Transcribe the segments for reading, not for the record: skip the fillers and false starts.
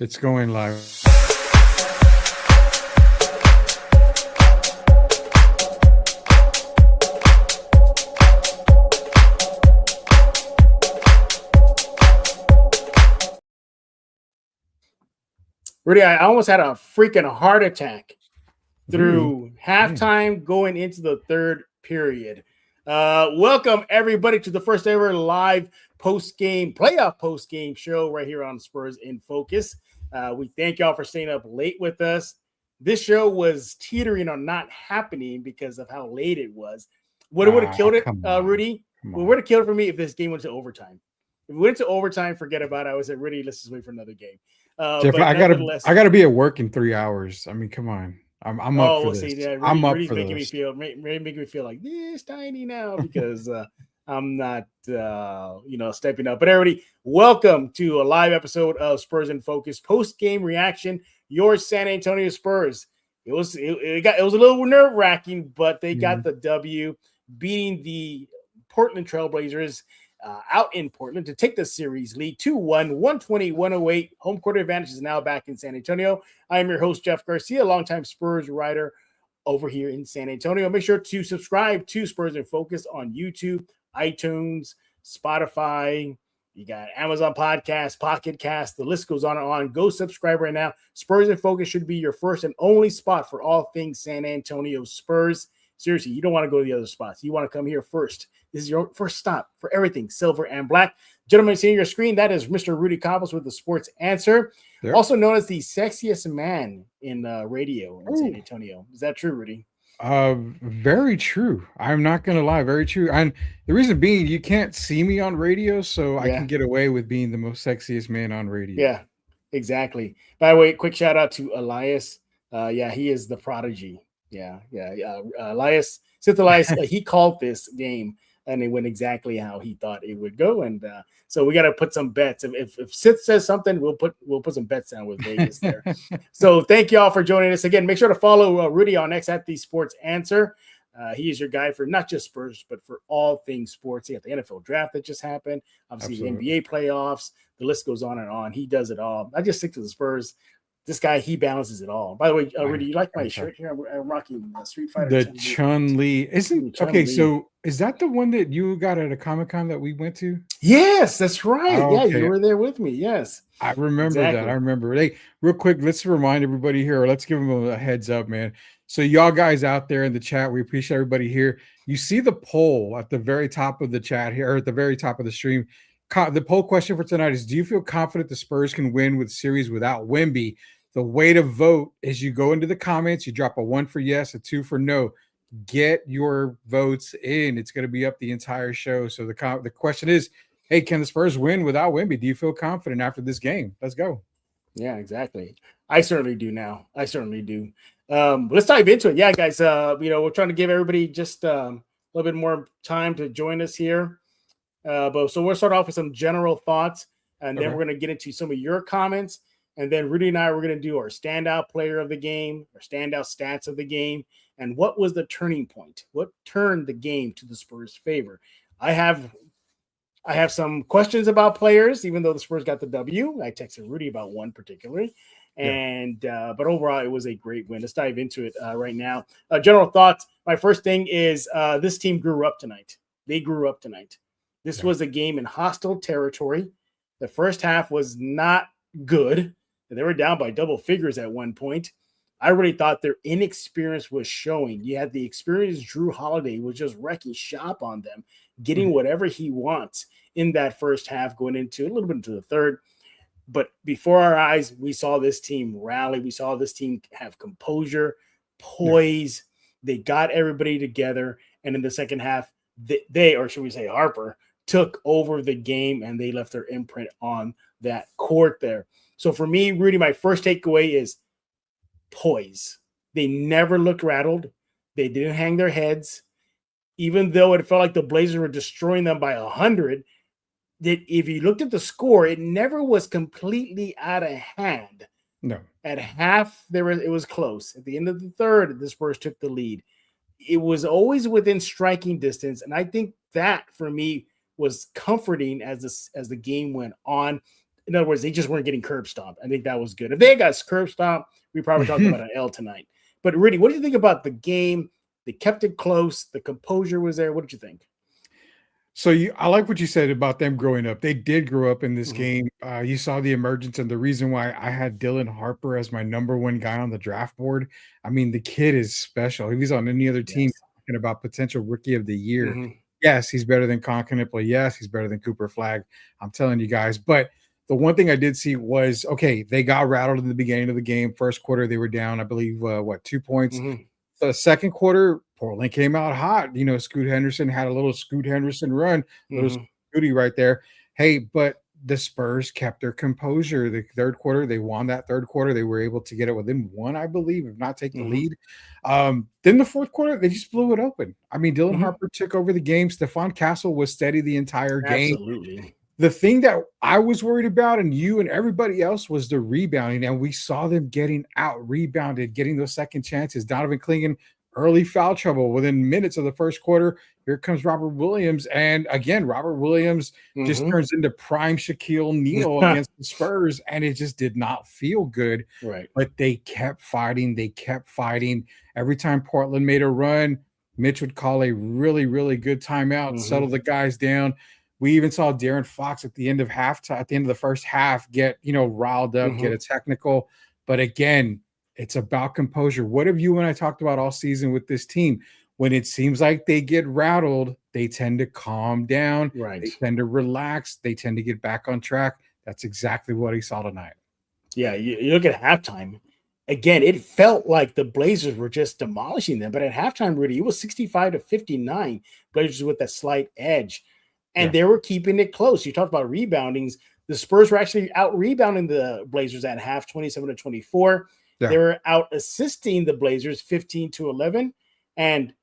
It's going live. Rudy, I almost had a freaking heart attack through halftime going into the third period. Welcome, everybody, to the first ever live playoff post-game show right here on Spurs in Focus. We thank y'all for staying up late with us. This show was teetering on not happening because of how late it was. Would have killed it, Rudy? Well, would have killed it for me if this game went to overtime. If we went to overtime, forget about it. I was at Rudy, let's just wait for another game. Jeff, I gotta be at work in 3 hours. I mean, come on. I'm up for this. See, yeah, Rudy's making me feel like this tiny now because I'm not stepping up. But everybody, welcome to a live episode of Spurs in Focus post-game reaction. Your San Antonio Spurs. It was a little nerve-wracking, but they got the W, beating the Portland Trailblazers out in Portland to take the series lead 2-1, 120-108. Home court advantage is now back in San Antonio. I am your host, Jeff Garcia, longtime Spurs writer over here in San Antonio. Make sure to subscribe to Spurs in Focus on YouTube, iTunes, Spotify. You got Amazon Podcast, Pocket Cast. The list goes on and on. Go subscribe right now. Spurs in Focus should be your first and only spot for all things San Antonio Spurs. Seriously, you don't want to go to the other spots. You want to come here first. This is your first stop for everything silver and black. Gentlemen, seeing your screen, that is Mr. Rudy Campos with the Sports Answer, also known as the sexiest man in radio in San Antonio. Is that true, Rudy? Very true. I'm not going to lie. Very true. And the reason being, you can't see me on radio, so I can get away with being the most sexiest man on radio. Yeah, exactly. By the way, quick shout out to Elias. He is the prodigy. Elias, he called this game, and it went exactly how he thought it would go. And so we got to put some bets. If Sith says something, we'll put some bets down with Vegas there. So thank you all for joining us again. Make sure to follow Rudy on X at the Sports Answer. He is your guy for not just Spurs, but for all things sports. He got the NFL draft that just happened. Obviously, the NBA playoffs. The list goes on and on. He does it all. I just stick to the Spurs. This guy, he balances it all. By the way, Rudy, you like my shirt here? I'm rocking Street Fighter. The Chun-Li. So is that the one that you got at a Comic-Con that we went to? Yes, that's right. Yeah, you were there with me. Yes. I remember that. I remember. Hey, real quick, let's remind everybody here, or let's give them a heads up, man. So y'all guys out there in the chat, we appreciate everybody here. You see the poll at the very top of the chat here, or at the very top of the stream. The poll question for tonight is, do you feel confident the Spurs can win with series without Wemby? The way to vote is you go into the comments, you drop a 1 for yes, a 2 for no. Get your votes in. It's going to be up the entire show. So the question is, hey, can the Spurs win without Wemby? Do you feel confident after this game? Let's go. Yeah, exactly. I certainly do now. I certainly do. Let's dive into it. Yeah, guys, we're trying to give everybody just a little bit more time to join us here. So we'll start off with some general thoughts, and then we're going to get into some of your comments. And then Rudy and I were going to do our standout player of the game, our standout stats of the game, and what was the turning point? What turned the game to the Spurs' favor? I have some questions about players, even though the Spurs got the W. I texted Rudy about one particularly. But overall, it was a great win. Let's dive into it right now. General thoughts. My first thing is this team grew up tonight. They grew up tonight. This was a game in hostile territory. The first half was not good. They were down by double figures at one point. I really thought their inexperience was showing. You had the experienced Drew Holiday was just wrecking shop on them, getting whatever he wants in that first half, going into a little bit into the third. But before our eyes, we saw this team rally. We saw this team have composure, poise. They got everybody together. And in the second half, they, or should we say Harper, took over the game, and they left their imprint on that court there. So for me, Rudy, my first takeaway is poise. They never looked rattled. They didn't hang their heads. Even though it felt like the Blazers were destroying them by 100, if you looked at the score, it never was completely out of hand. No. At half, it was close. At the end of the third, the Spurs took the lead. It was always within striking distance, and I think that, for me, was comforting as the game went on. In other words, they just weren't getting curb stomped. I think that was good. If they got curb stomped, we probably talking about an L tonight. But Rudy, what do you think about the game? They kept it close. The composure was there. What did you think? So I like what you said about them growing up. They did grow up in this Mhm. game. You saw the emergence and the reason why I had Dylan Harper as my number one guy on the draft board. I mean, the kid is special. If he's on any other team Yes. talking about potential rookie of the year, Mhm. yes, he's better than Concanipla. Yes, he's better than Cooper Flag. I'm telling you guys. But the one thing I did see was okay, they got rattled in the beginning of the game. First quarter, they were down, I believe, 2 points. Mhm. The second quarter, Portland came out hot. Scoot Henderson had a little Scoot Henderson run, little Mhm. Scooty right there. Hey, but the Spurs kept their composure. The third quarter, they won that third quarter. They were able to get it within one, I believe, if not take the Mhm. lead. Then the fourth quarter, they just blew it open. I mean, Dylan Mhm. Harper took over the game. Stephon Castle was steady the entire game. Absolutely. The thing that I was worried about, and you and everybody else, was the rebounding, and we saw them getting out rebounded, getting those second chances. Donovan Clingan, early foul trouble within minutes of the first quarter. Here comes Robert Williams, and again, Robert Williams just Mhm. turns into prime Shaquille O'Neal against the Spurs, and it just did not feel good. Right. But they kept fighting. They kept fighting. Every time Portland made a run, Mitch would call a really, really good timeout, settle Mhm. the guys down. We even saw Darren Fox at the end of halftime, at the end of the first half, get riled up, get a Mhm. technical. But again, it's about composure. What have you and I talked about all season with this team? When it seems like they get rattled, they tend to calm down, Right. they tend to relax, they tend to get back on track. That's exactly what he saw tonight. Yeah, you look at halftime. Again, it felt like the Blazers were just demolishing them. But at halftime, Rudy, it was 65-59. Blazers with that slight edge. And Yeah. they were keeping it close. You talked about reboundings. The Spurs were actually out rebounding the Blazers at half, 27-24. They Yeah. were out assisting the Blazers 15-11. And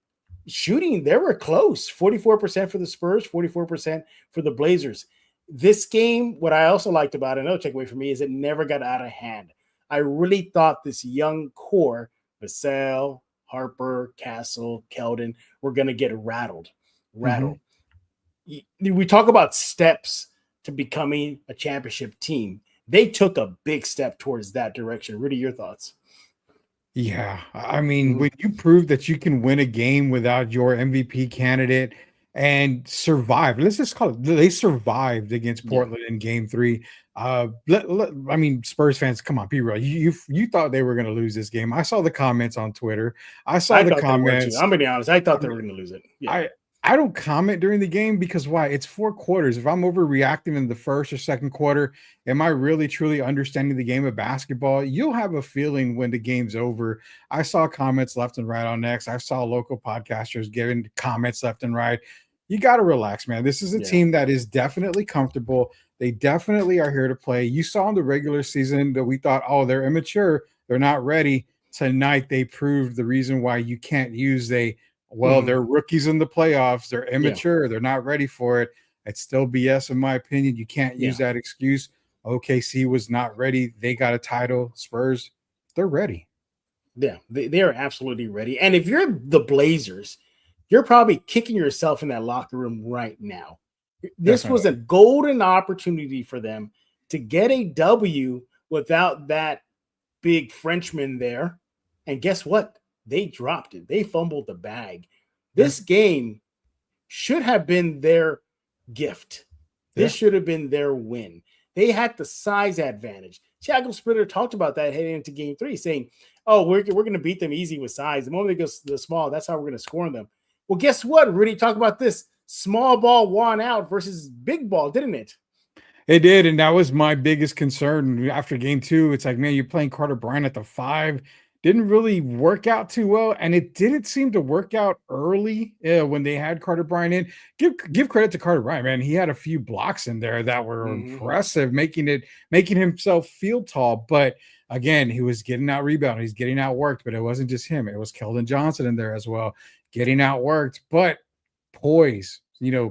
shooting, they were close. 44% for the Spurs, 44% for the Blazers. This game, what I also liked about it, another takeaway for me, is it never got out of hand. I really thought this young core, Vassell, Harper, Castle, Keldon, were going to get rattled. Mhm. Rattled. We talk about steps to becoming a championship team. They took a big step towards that direction. Rudy, your thoughts? Yeah, I mean, Mhm. when you prove that you can win a game without your MVP candidate and survive, let's just call it, they survived against Yeah. Portland in game 3. I mean, Spurs fans, come on, be real. You thought they were going to lose this game. I saw the comments on Twitter. I saw I the thought they were too. comments. I'm going to be honest. I I thought they mean, were going to lose it. Yeah. I I don't comment during the game because why? It's 4 quarters. If I'm overreacting in the first or second quarter, am I really truly understanding the game of basketball? You'll have a feeling when the game's over. I saw comments left and right on X. I saw local podcasters giving comments left and right. You got to relax, man. This is a Yeah. team that is definitely comfortable. They definitely are here to play. You saw in the regular season that we thought, oh, they're immature. They're not ready. Tonight, they proved the reason why you can't use Mhm. they're rookies in the playoffs. They're Yeah. immature. They're not ready for it. It's still BS, in my opinion. You can't use Yeah. that excuse. OKC was not ready. They got a title. Spurs, they're ready. Yeah. They are absolutely ready. And if you're the Blazers, you're probably kicking yourself in that locker room right now. This was Definitely. a golden opportunity for them to get a W without that big Frenchman there. And guess what? They dropped it. They fumbled the bag. Yeah. This game should have been their gift. This Yeah. should have been their win. They had the size advantage. Thiago Splitter talked about that heading into game 3, saying, oh, we're going to beat them easy with size. The moment they go the small, that's how we're going to score on them. Well, guess what? Rudy talked about this. Small ball won out versus big ball, didn't it? It did, and that was my biggest concern after game 2. It's like, man, you're playing Carter Bryant at the 5. Didn't really work out too well, and it didn't seem to work out early when they had Carter Bryant in. Give credit to Carter Bryant, man. He had a few blocks in there that were Mm-hmm. impressive, making himself feel tall. But again, he was getting out rebounded, he's getting outworked. But it wasn't just him; it was Keldon Johnson in there as well, getting outworked. But poise,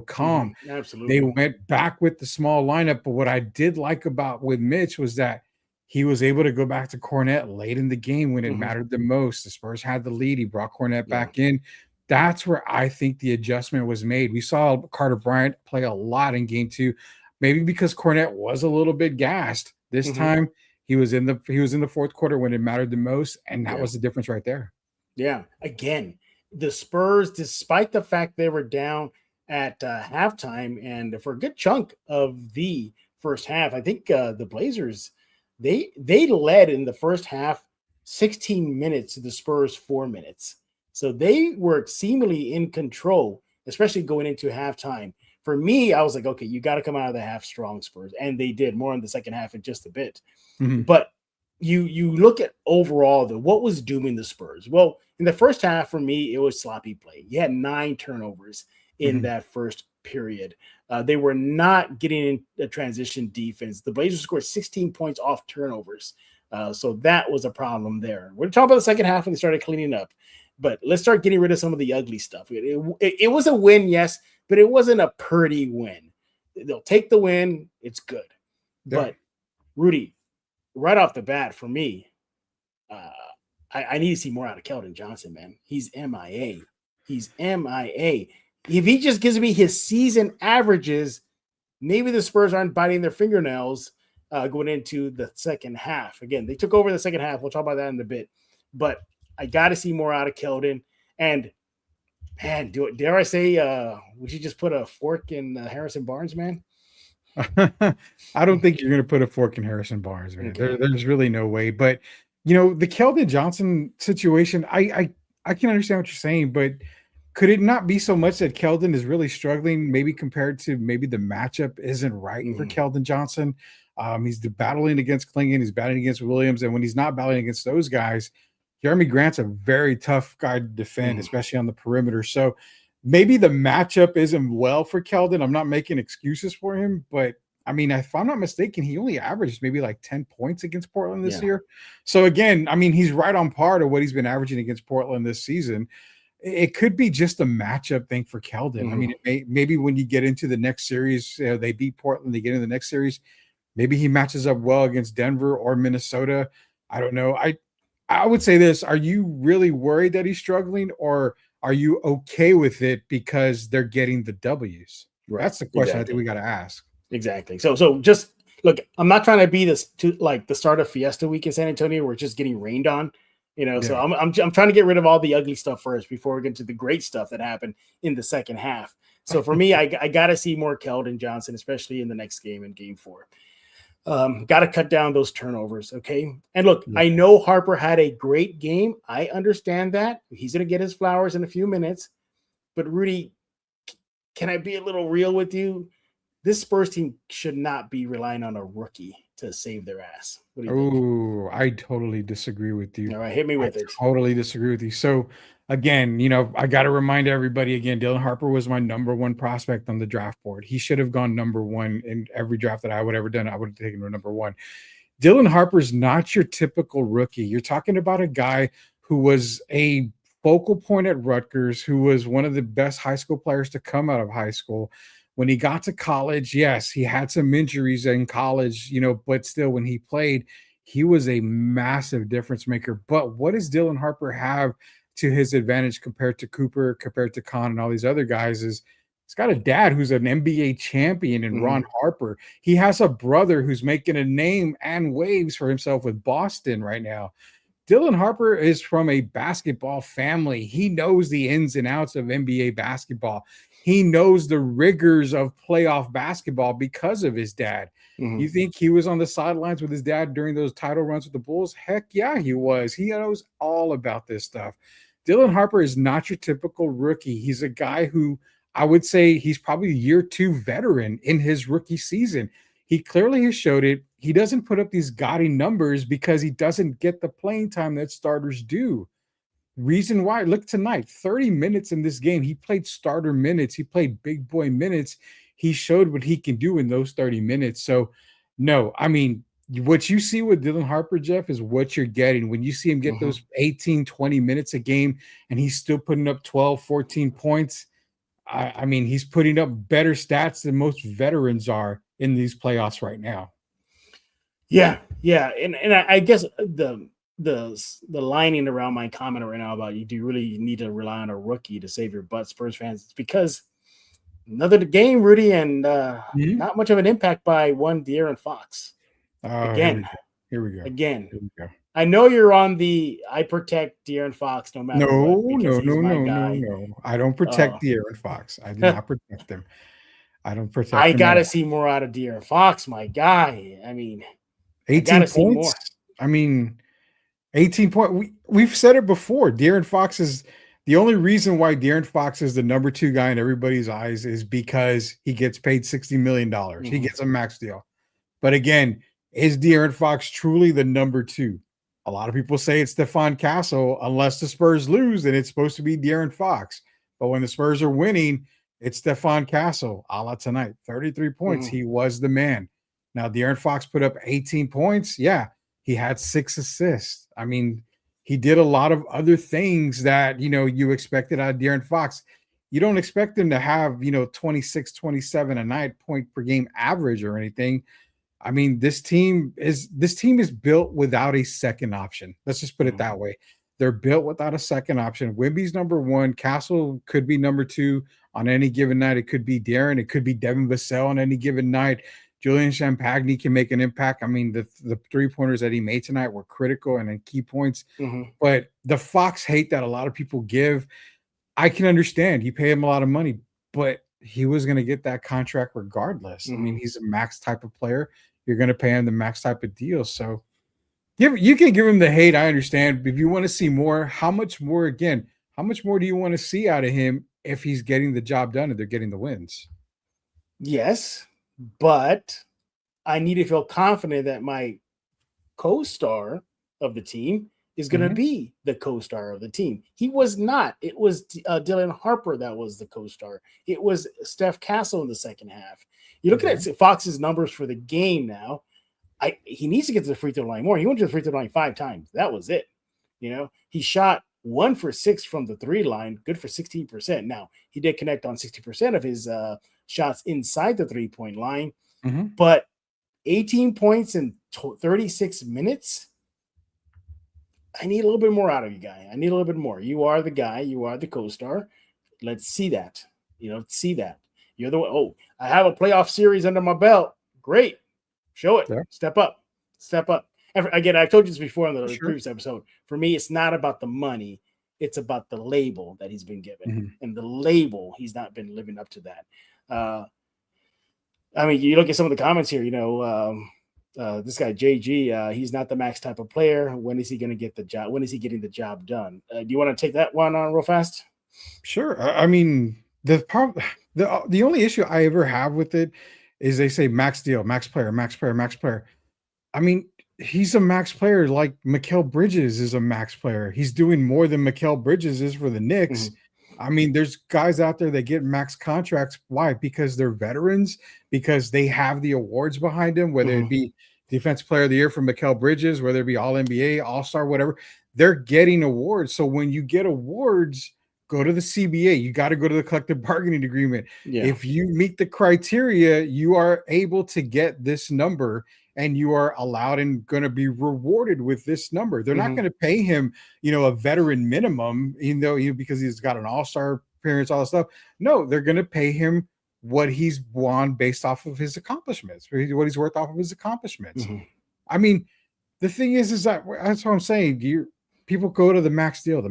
calm. Mm-hmm. They Absolutely. went back with the small lineup, but what I did like about with Mitch was that he was able to go back to Cornette late in the game when it Mm-hmm. mattered the most. The Spurs had the lead. He brought Cornette Yeah. back in. That's where I think the adjustment was made. We saw Carter Bryant play a lot in game 2. maybe because Cornette was a little bit gassed this time. He was in the fourth quarter when it mattered the most, and that was the difference right there. Yeah. Again, the Spurs, despite the fact they were down at halftime and for a good chunk of the first half, I think the Blazers they led in the first half 16 minutes to the Spurs 4 minutes. So they were seemingly in control, especially going into halftime. For me, I was like, okay, you got to come out of the half strong, Spurs, and they did. More in the second half in just a bit. But you look at overall what was dooming the Spurs. Well, in the first half, for me, it was sloppy play. You had 9 turnovers in that first period. They were not getting in a transition defense. The Blazers scored 16 points off turnovers. So that was a problem there. We're talking about the second half when they started cleaning up. But let's start getting rid of some of the ugly stuff. It was a win, yes, but it wasn't a pretty win. They'll take the win. It's good. Yeah. But, Rudy, right off the bat, for me, I need to see more out of Keldon Johnson, man. He's MIA. He's MIA. If he just gives me his season averages, maybe the Spurs aren't biting their fingernails going into the second half. Again, they took over the second half. We'll talk about that in a bit. But I got to see more out of Keldon. And, man, dare I say we should just put a fork in Harrison Barnes, man? I don't think you're going to put a fork in Harrison Barnes, man. Okay. There's really no way. But, the Keldon Johnson situation, I can understand what you're saying, but could it not be so much that Keldon is really struggling, maybe compared to maybe the matchup isn't right for Keldon Johnson? He's battling against Klingon, he's battling against Williams, and when he's not battling against those guys, Jeremy Grant's a very tough guy to defend, especially on the perimeter. So maybe the matchup isn't well for Keldon. I'm not making excuses for him, but I mean, if I'm not mistaken, he only averaged maybe like 10 points against Portland this year. So again, I mean, he's right on par to what he's been averaging against Portland this season. It could be just a matchup thing for Keldon. I mean, maybe when you get into the next series, they beat Portland, they get into the next series, maybe he matches up well against Denver or Minnesota. I don't know. I would say this. Are you really worried that he's struggling, or are you okay with it because they're getting the W's? Right. That's the question I think we got to ask. Exactly. So just look, I'm not trying to be this to like the start of Fiesta Week in San Antonio. We're just getting rained on, So I'm trying to get rid of all the ugly stuff first before we get to the great stuff that happened in the second half. So for me, I got to see more Keldon Johnson, especially in the next game in Game 4. Got to cut down those turnovers, okay? And look, I know Harper had a great game. I understand that. He's going to get his flowers in a few minutes. But, Rudy, can I be a little real with you? This Spurs team should not be relying on a rookie to save their ass. What do you think? Oh, I totally disagree with you. All right, hit me with it. Totally disagree with you. So, again, I got to remind everybody again, Dylan Harper was my number 1 prospect on the draft board. He should have gone number 1 in every draft that I would have ever done. I would have taken him number 1. Dylan Harper's not your typical rookie. You're talking about a guy who was a focal point at Rutgers, who was one of the best high school players to come out of high school. When he got to college, yes, he had some injuries in college, but still when he played, he was a massive difference maker. But what does Dylan Harper have to his advantage compared to Cooper, compared to Kahn and all these other guys is he's got a dad who's an NBA champion in Ron Harper. He has a brother who's making a name and waves for himself with Boston right now. Dylan Harper is from a basketball family. He knows the ins and outs of NBA basketball. He knows the rigors of playoff basketball because of his dad. You think he was on the sidelines with his dad during those title runs with the Bulls? Heck yeah, he was. He knows all about this stuff. Dylan Harper is not your typical rookie. He's a guy who I would say he's probably year 2 veteran in his rookie season. He clearly has showed it. He doesn't put up these gaudy numbers because he doesn't get the playing time that starters do. Reason why, look tonight, 30 minutes in this game. He played starter minutes. He played big boy minutes. He showed what he can do in those 30 minutes. So, no, I mean, what you see with Dylan Harper, Jeff, is what you're getting. When you see him get those 18, 20 minutes a game and he's still putting up 12, 14 points, I mean, he's putting up better stats than most veterans are in these playoffs right now. Yeah. And I guess the lining around my comment right now about do you really need to rely on a rookie to save your butt, Spurs fans? It's because Another game, Rudy, and Mhm. not much of an impact by one De'Aaron Fox. Oh, here we Again, go. Here we go. again. Here we go. I know you're on the I protect De'Aaron Fox no matter No, what because no, he's no, my no, no, guy. no. I don't protect De'Aaron Fox. I do not protect him. I don't protect I him at gotta all. see more out of De'Aaron Fox, my guy. I mean, I 18 gotta see points. more. I mean, 18 point. We've said it before. De'Aaron Fox is the only reason why De'Aaron Fox is the number 2 guy in everybody's eyes is because he gets paid $60 million. He Mm-hmm. gets a max deal. But again, is De'Aaron Fox truly the number 2? A lot of people say it's Stephon Castle, unless the Spurs lose, and it's supposed to be De'Aaron Fox. But when the Spurs are winning, it's Stephon Castle, a la tonight. 33 points. Mm-hmm. He was the man. Now, De'Aaron Fox put up 18 points. Yeah, he had 6 assists. I mean, he did a lot of other things that, you expected out of De'Aaron Fox. You don't expect him to have, 26, 27 a night point per game average or anything. I mean, this team is built without a second option. Let's just put it Mm-hmm. that way. They're built without a second option. Wimby's number 1. Castle could be number 2 on any given night. It could be Darren. It could be Devin Vassell on any given night. Julian Champagny can make an impact. I mean, the 3-pointers that he made tonight were critical and in key points. Mm-hmm. But the Fox hate that a lot of people give, I can understand. You pay him a lot of money, but he was going to get that contract regardless. I mean, Mm-hmm. he's a max type of player. You're going to pay him the max type of deal. So you can give him the hate. I understand. If you want to see more, how much more, again, how much more do you want to see out of him if he's getting the job done and they're getting the wins? Yes, but I need to feel confident that my co-star of the team is going to Mhm. be the co-star of the team. He was not. It was Dylan Harper that was the co-star. It was Steph Castle in the second half. You look Okay. at Fox's numbers for the game now. He needs to get to the free throw line more. He went to the free throw line 5 times. That was it. He shot 1 for 6 from the 3 line, good for 16%. Now he did connect on 60% of his shots inside the 3-point line, Mhm. but 18 points in 36 minutes. I need a little bit more out of you, guy. I need a little bit more. You are the guy. You are the co-star. Let's see that. See that. You're the one. Oh, I have a playoff series under my belt. Great. Show it. Yeah, Step up. Step up. And again, I've told you this before in for the sure. previous episode. For me, it's not about the money. It's about the label that he's been given. Mhm. And the label, he's not been living up to that. I mean, you look at some of the comments here, this guy JG, he's not the max type of player. When is he going to get the job? When is he getting the job done? Do you want to take that one on real fast? Sure. I mean, the only issue I ever have with it is they say max deal, max player, max player, max player. I mean, he's a max player like Mikal Bridges is a max player. He's doing more than Mikal Bridges is for the Knicks. Mm-hmm. I mean, there's guys out there that get max contracts. Why? Because they're veterans, because they have the awards behind them, whether it Mm-hmm. be Defensive Player of the Year for Mikal Bridges, whether it be All NBA, All Star, whatever. They're getting awards. So when you get awards, go to the CBA. You got to go to the collective bargaining agreement. Yeah. If you meet the criteria, you are able to get this number and you are allowed and going to be rewarded with this number. They're not Mm-hmm. going to pay him, a veteran minimum, because he's got an all-star appearance, all that stuff. No, they're going to pay him what he's won based off of his accomplishments, what he's worth off of his accomplishments. Mm-hmm. I mean, the thing is that's what I'm saying. People go to the max deal,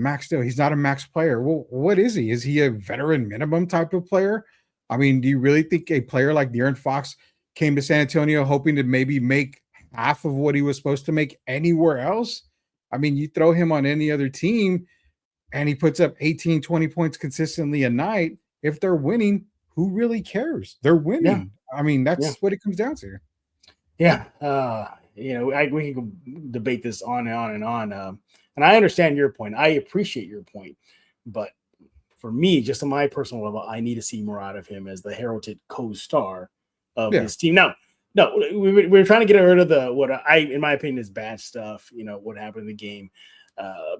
He's not a max player. Well, what is he? Is he a veteran minimum type of player? I mean, do you really think a player like De'Aaron Fox came to San Antonio hoping to maybe make half of what he was supposed to make anywhere else? I mean, you throw him on any other team and he puts up 18, 20 points consistently a night. If they're winning, who really cares? They're Yeah. winning. I mean, Yeah. that's what it comes down to. Yeah. We can debate this on and on and on. And I understand your point. I appreciate your point. But for me, just on my personal level, I need to see more out of him as the heralded co-star of Yeah. this team. Now, no, we're trying to get rid of in my opinion, is bad stuff. What happened in the game.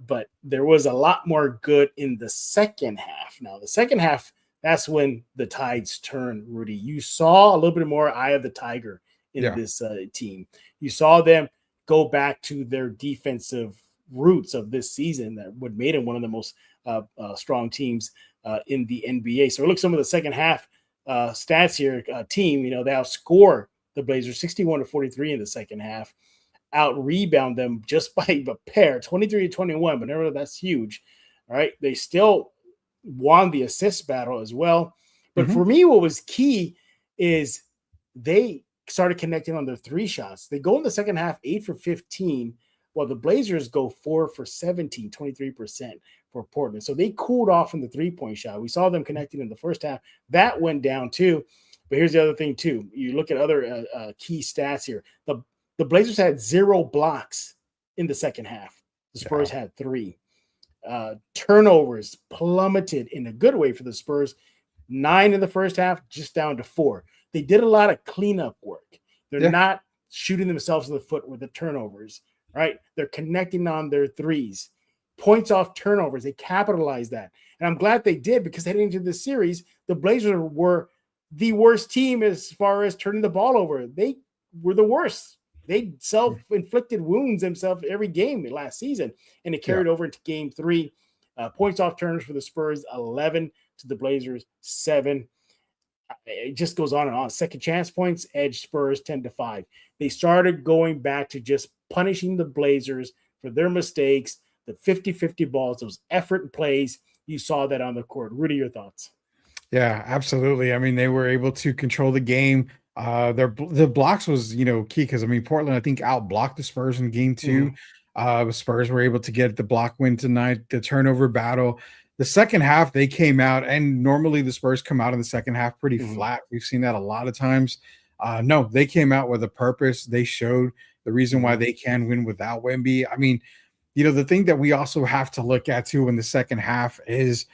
But there was a lot more good in the second half. Now, the second half, that's when the tides turn, Rudy. You saw a little bit more eye of the tiger in this team. You saw them go back to their defensive roots of this season that would made them one of the most strong teams in the NBA. So look, some of the second half, stats here, team, they outscore the Blazers 61-43 in the second half, out rebound them just by a pair, 23-21, but never that's huge. All right. They still won the assist battle as well. But for me, what was key is they started connecting on their three shots. They go in the second half 8 for 15, while the Blazers go 4 for 17, 23% for Portland. So they cooled off in the three-point shot. We saw them connecting in the first half. That went down too. But here's the other thing too. You look at other key stats here. The Blazers had 0 blocks in the second half. The Spurs had 3. Turnovers plummeted in a good way for the Spurs. 9 in the first half, just down to 4. They did a lot of cleanup work. They're not shooting themselves in the foot with the turnovers, right? They're connecting on their threes. Points off turnovers, they capitalized that. And I'm glad they did, because heading into this series, the Blazers were the worst team as far as turning the ball over. They were the worst. They self-inflicted wounds themselves every game last season, and it carried over into game 3. Points off turnovers for the Spurs, 11 to the Blazers, 7. It just goes on and on. Second chance points, edge Spurs 10-5. They started going back to just punishing the Blazers for their mistakes, the 50-50 balls, those effort plays. You saw that on the court. Rudy, your thoughts? Yeah, absolutely. I mean, they were able to control the game. The blocks was, key, because I mean, Portland, I think, outblocked the Spurs in game 2. The Spurs were able to get the block win tonight, the turnover battle. The second half, they came out, and normally the Spurs come out in the second half pretty flat. We've seen that a lot of times. No, they came out with a purpose. They showed the reason why they can win without Wemby. I mean, the thing that we also have to look at too in the second half is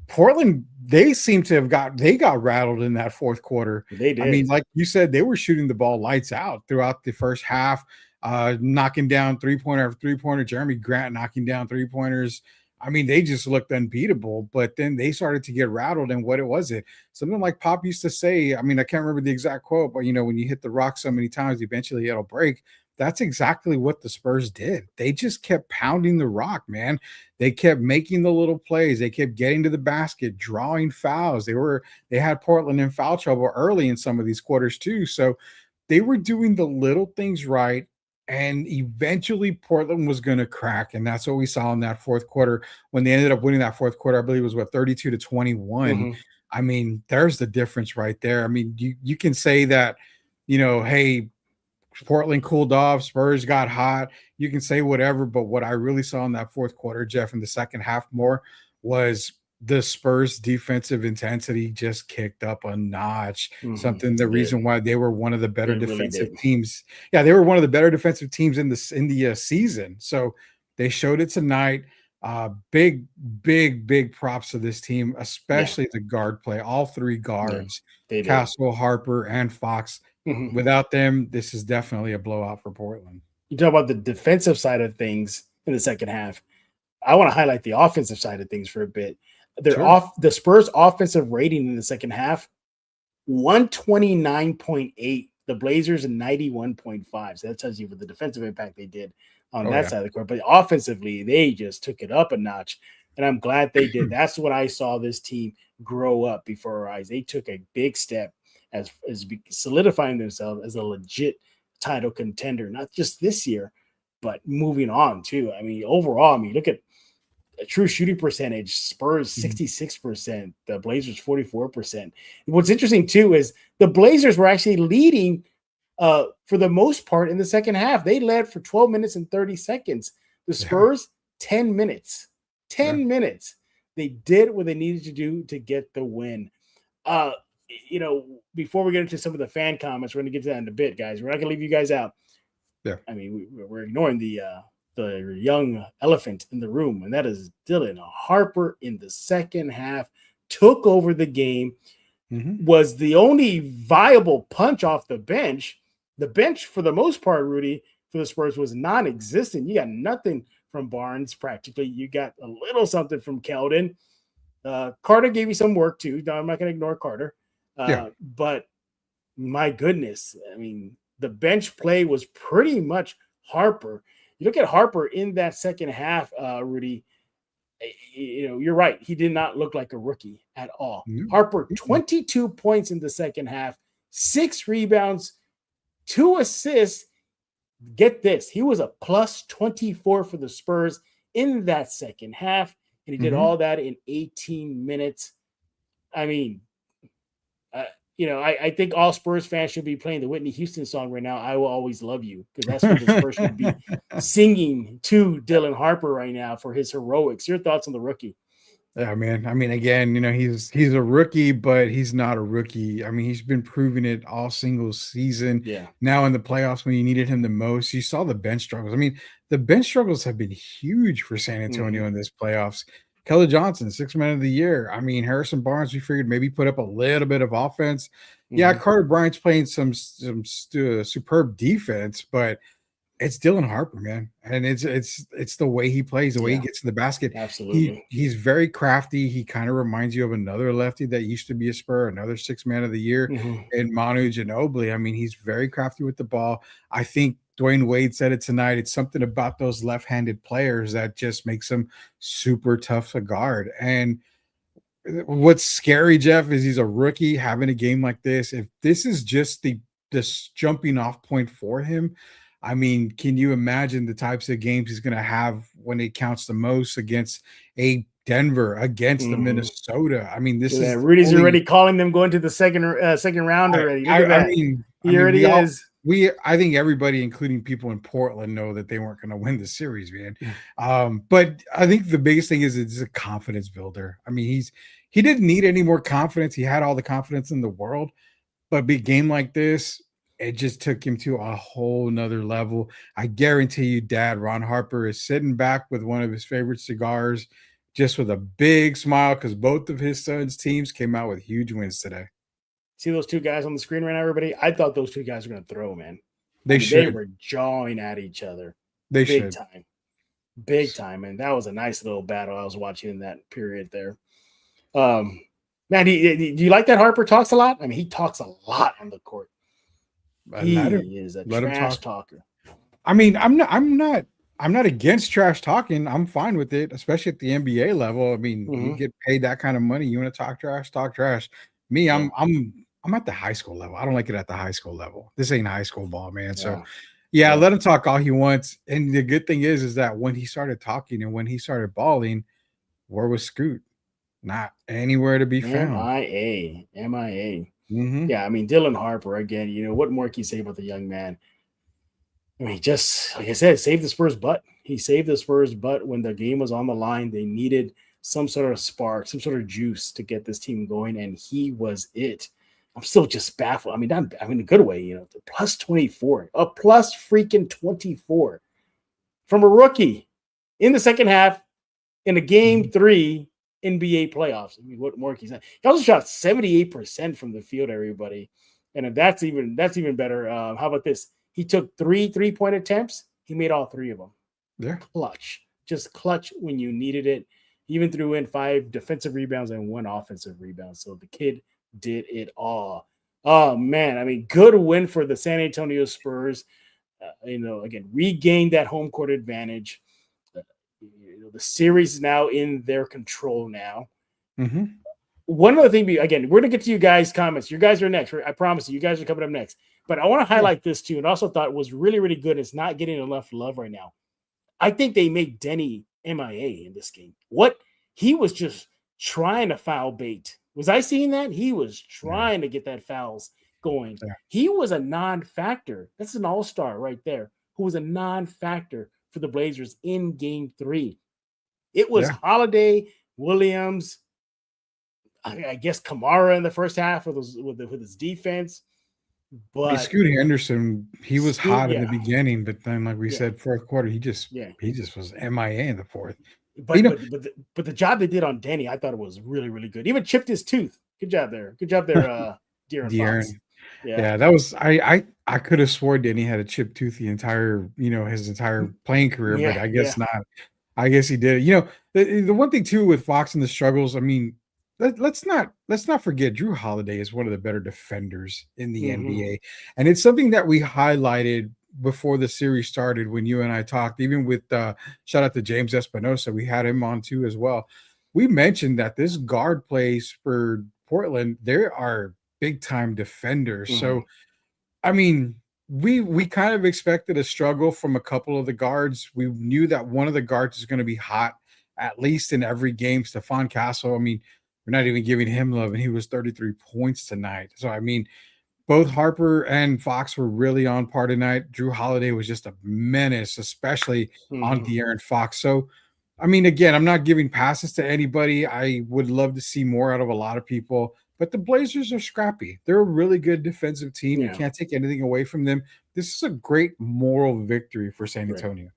Portland, they seem to have got rattled in that fourth quarter. They did. I mean, like you said, they were shooting the ball lights out throughout the first half, knocking down three-pointer after three-pointer. Jeremy Grant knocking down three-pointers. I mean, they just looked unbeatable, but then they started to get rattled. And what was it? Something like Pop used to say, I mean, I can't remember the exact quote, but when you hit the rock so many times, eventually it'll break. That's exactly what the Spurs did. They just kept pounding the rock, man. They kept making the little plays. They kept getting to the basket, drawing fouls. They had Portland in foul trouble early in some of these quarters too. So they were doing the little things right. And eventually Portland was going to crack. And that's what we saw in that fourth quarter when they ended up winning that fourth quarter. I believe it was 32-21. I mean, there's the difference right there. I mean, you can say that, hey, Portland cooled off, Spurs got hot. You can say whatever, but what I really saw in that fourth quarter, Jeff, in the second half more, was the Spurs defensive intensity just kicked up a notch. The reason why they were one of the better defensive teams. Yeah, they were one of the better defensive teams in the season. So they showed it tonight. Big props to this team, especially the guard play. All 3 guards, Castle, Harper, and Fox. Without them, this is definitely a blowout for Portland. You talk about the defensive side of things in the second half. I want to highlight the offensive side of things for a bit. The Spurs offensive rating in the second half, 129.8. The Blazers 91.5. So that tells you what the defensive impact they did on that side of the court. But offensively, they just took it up a notch. And I'm glad they did. That's what I saw this team grow up before our eyes. They took a big step as solidifying themselves as a legit title contender, not just this year, but moving on too. I mean, overall, look at a true shooting percentage. Spurs 66%, the Blazers 44%. What's interesting too is the Blazers were actually leading for the most part in the second half. They led for 12 minutes and 30 seconds. The Spurs 10 minutes. 10 minutes. They did what they needed to do to get the win. Before we get into some of the fan comments, we're going to get to that in a bit, guys. We're not going to leave you guys out. Yeah. I mean, we're ignoring the young elephant in the room, and that is Dylan Harper in the second half. Took over the game, was the only viable punch off the bench. The bench, for the most part, Rudy, for the Spurs was non-existent. You got nothing from Barnes practically. You got a little something from Keldon. Carter gave you some work too. No, I'm not going to ignore Carter. But my goodness, I mean, the bench play was pretty much Harper. You look at Harper in that second half, Rudy, you're right. He did not look like a rookie at all. Mm-hmm. Harper, 22 points in the second half, 6 rebounds, 2 assists. Get this. He was a plus 24 for the Spurs in that second half, and he did all that in 18 minutes. I mean, I think all Spurs fans should be playing the Whitney Houston song right now, I Will Always Love You, because that's what the Spurs should be singing to Dylan Harper right now for his heroics. Your thoughts on the rookie? Yeah, man. I mean, again, he's a rookie, but he's not a rookie. I mean, he's been proving it all single season. Yeah. Now in the playoffs when you needed him the most, you saw the bench struggles. I mean, the bench struggles have been huge for San Antonio in this playoffs. Keller Johnson, 6th man of the year. I mean, Harrison Barnes, we figured maybe put up a little bit of offense. Yeah, Carter Bryant's playing some superb defense, but it's Dylan Harper, man, and it's the way he plays, the way he gets to the basket. Absolutely, he's very crafty. He kind of reminds you of another lefty that used to be a Spur, another 6th man of the year, and Manu Ginobili. I mean, he's very crafty with the ball. I think Dwayne Wade said it tonight. It's something about those left-handed players that just makes them super tough to guard. And what's scary, Jeff, is he's a rookie having a game like this. If this is just this jumping off point for him, I mean, can you imagine the types of games he's going to have when it counts the most against a Denver, against the Minnesota? I mean, this is Rudy's already calling them going to the second round already. I mean, he already is. I think everybody, including people in Portland, know that they weren't going to win the series, man. But I think the biggest thing is it's a confidence builder. I mean, he didn't need any more confidence. He had all the confidence in the world, but big game like this, it just took him to a whole nother level. I guarantee you, Dad, Ron Harper is sitting back with one of his favorite cigars, just with a big smile, because both of his sons' teams came out with huge wins today. See those two guys on the screen right now, everybody? I thought those two guys were going to throw, man. They were jawing at each other. Big time, and that was a nice little battle I was watching in that period there. Man, do you like that Harper talks a lot? I mean, he talks a lot on the court. He is a trash talker. I mean, I'm not against trash talking. I'm fine with it, especially at the NBA level. I mean, you get paid that kind of money. You want to talk trash, talk trash. Me, I'm at the high school level. I don't like it at the high school level. This ain't high school ball, man. So let him talk all he wants. And the good thing is that when he started talking and when he started balling, where was Scoot? Not anywhere to be found. MIA. Yeah, I mean, Dylan Harper, again, what more can you say about the young man? I mean, just like I said, saved the Spurs' butt. He saved the Spurs' butt when the game was on the line. They needed some sort of spark, some sort of juice to get this team going, and he was it. I'm still just baffled. I mean, in a good way, the plus 24, a plus freaking 24 from a rookie in the second half in a game 3 NBA playoffs. I mean, what more can you say? He also shot 78% from the field, everybody. And if that's even better, how about this? He took 3 3-point attempts. He made all 3 of them. Yeah. Clutch. Just clutch when you needed it. He even threw in 5 defensive rebounds and 1 offensive rebound. So the kid did it all. Oh, man. I mean, good win for the San Antonio Spurs. Again, regained that home court advantage. The series is now in their control now. One other thing, again, we're going to get to you guys' comments. You guys are next. I promise you guys are coming up next. But I want to highlight this too, and also thought it was really, really good. It's not getting enough love right now. I think they made Denny MIA in this game. He was just trying to foul bait. Was I seeing that? He was trying to get that fouls going. Yeah. He was a non-factor. That's an all-star right there, who was a non-factor for the Blazers in game 3. It was Holiday, Williams, I guess Kamara in the first half with his defense. But Scoot Henderson, he was hot in the beginning, but then, like we said, fourth quarter, he just was MIA in the fourth. But the job they did on Denny, I thought it was really, really good. Even chipped his tooth. Good job there, De'Aaron Fox. Yeah, that was I could have swore Denny had a chipped tooth the entire his entire playing career, but I guess not. I guess he did. The one thing too with Fox and the struggles, I mean, let's not forget Drew Holiday is one of the better defenders in the NBA, and it's something that we highlighted before the series started when you and I talked, even with shout out to James Espinosa, we had him on too as well. We mentioned that this guard plays for Portland, there are big time defenders. Mhm. So I mean, we kind of expected a struggle from a couple of the guards. We knew that one of the guards is going to be hot at least in every game. Stephon Castle, I mean, we're not even giving him love, and he was 33 points tonight. So I mean, both Harper and Fox were really on par tonight. Drew Holiday was just a menace, especially on Mhm. De'Aaron Fox. So, I mean, again, I'm not giving passes to anybody. I would love to see more out of a lot of people, but the Blazers are scrappy. They're a really good defensive team. You Yeah. can't take anything away from them. This is a great moral victory for San Right. Antonio.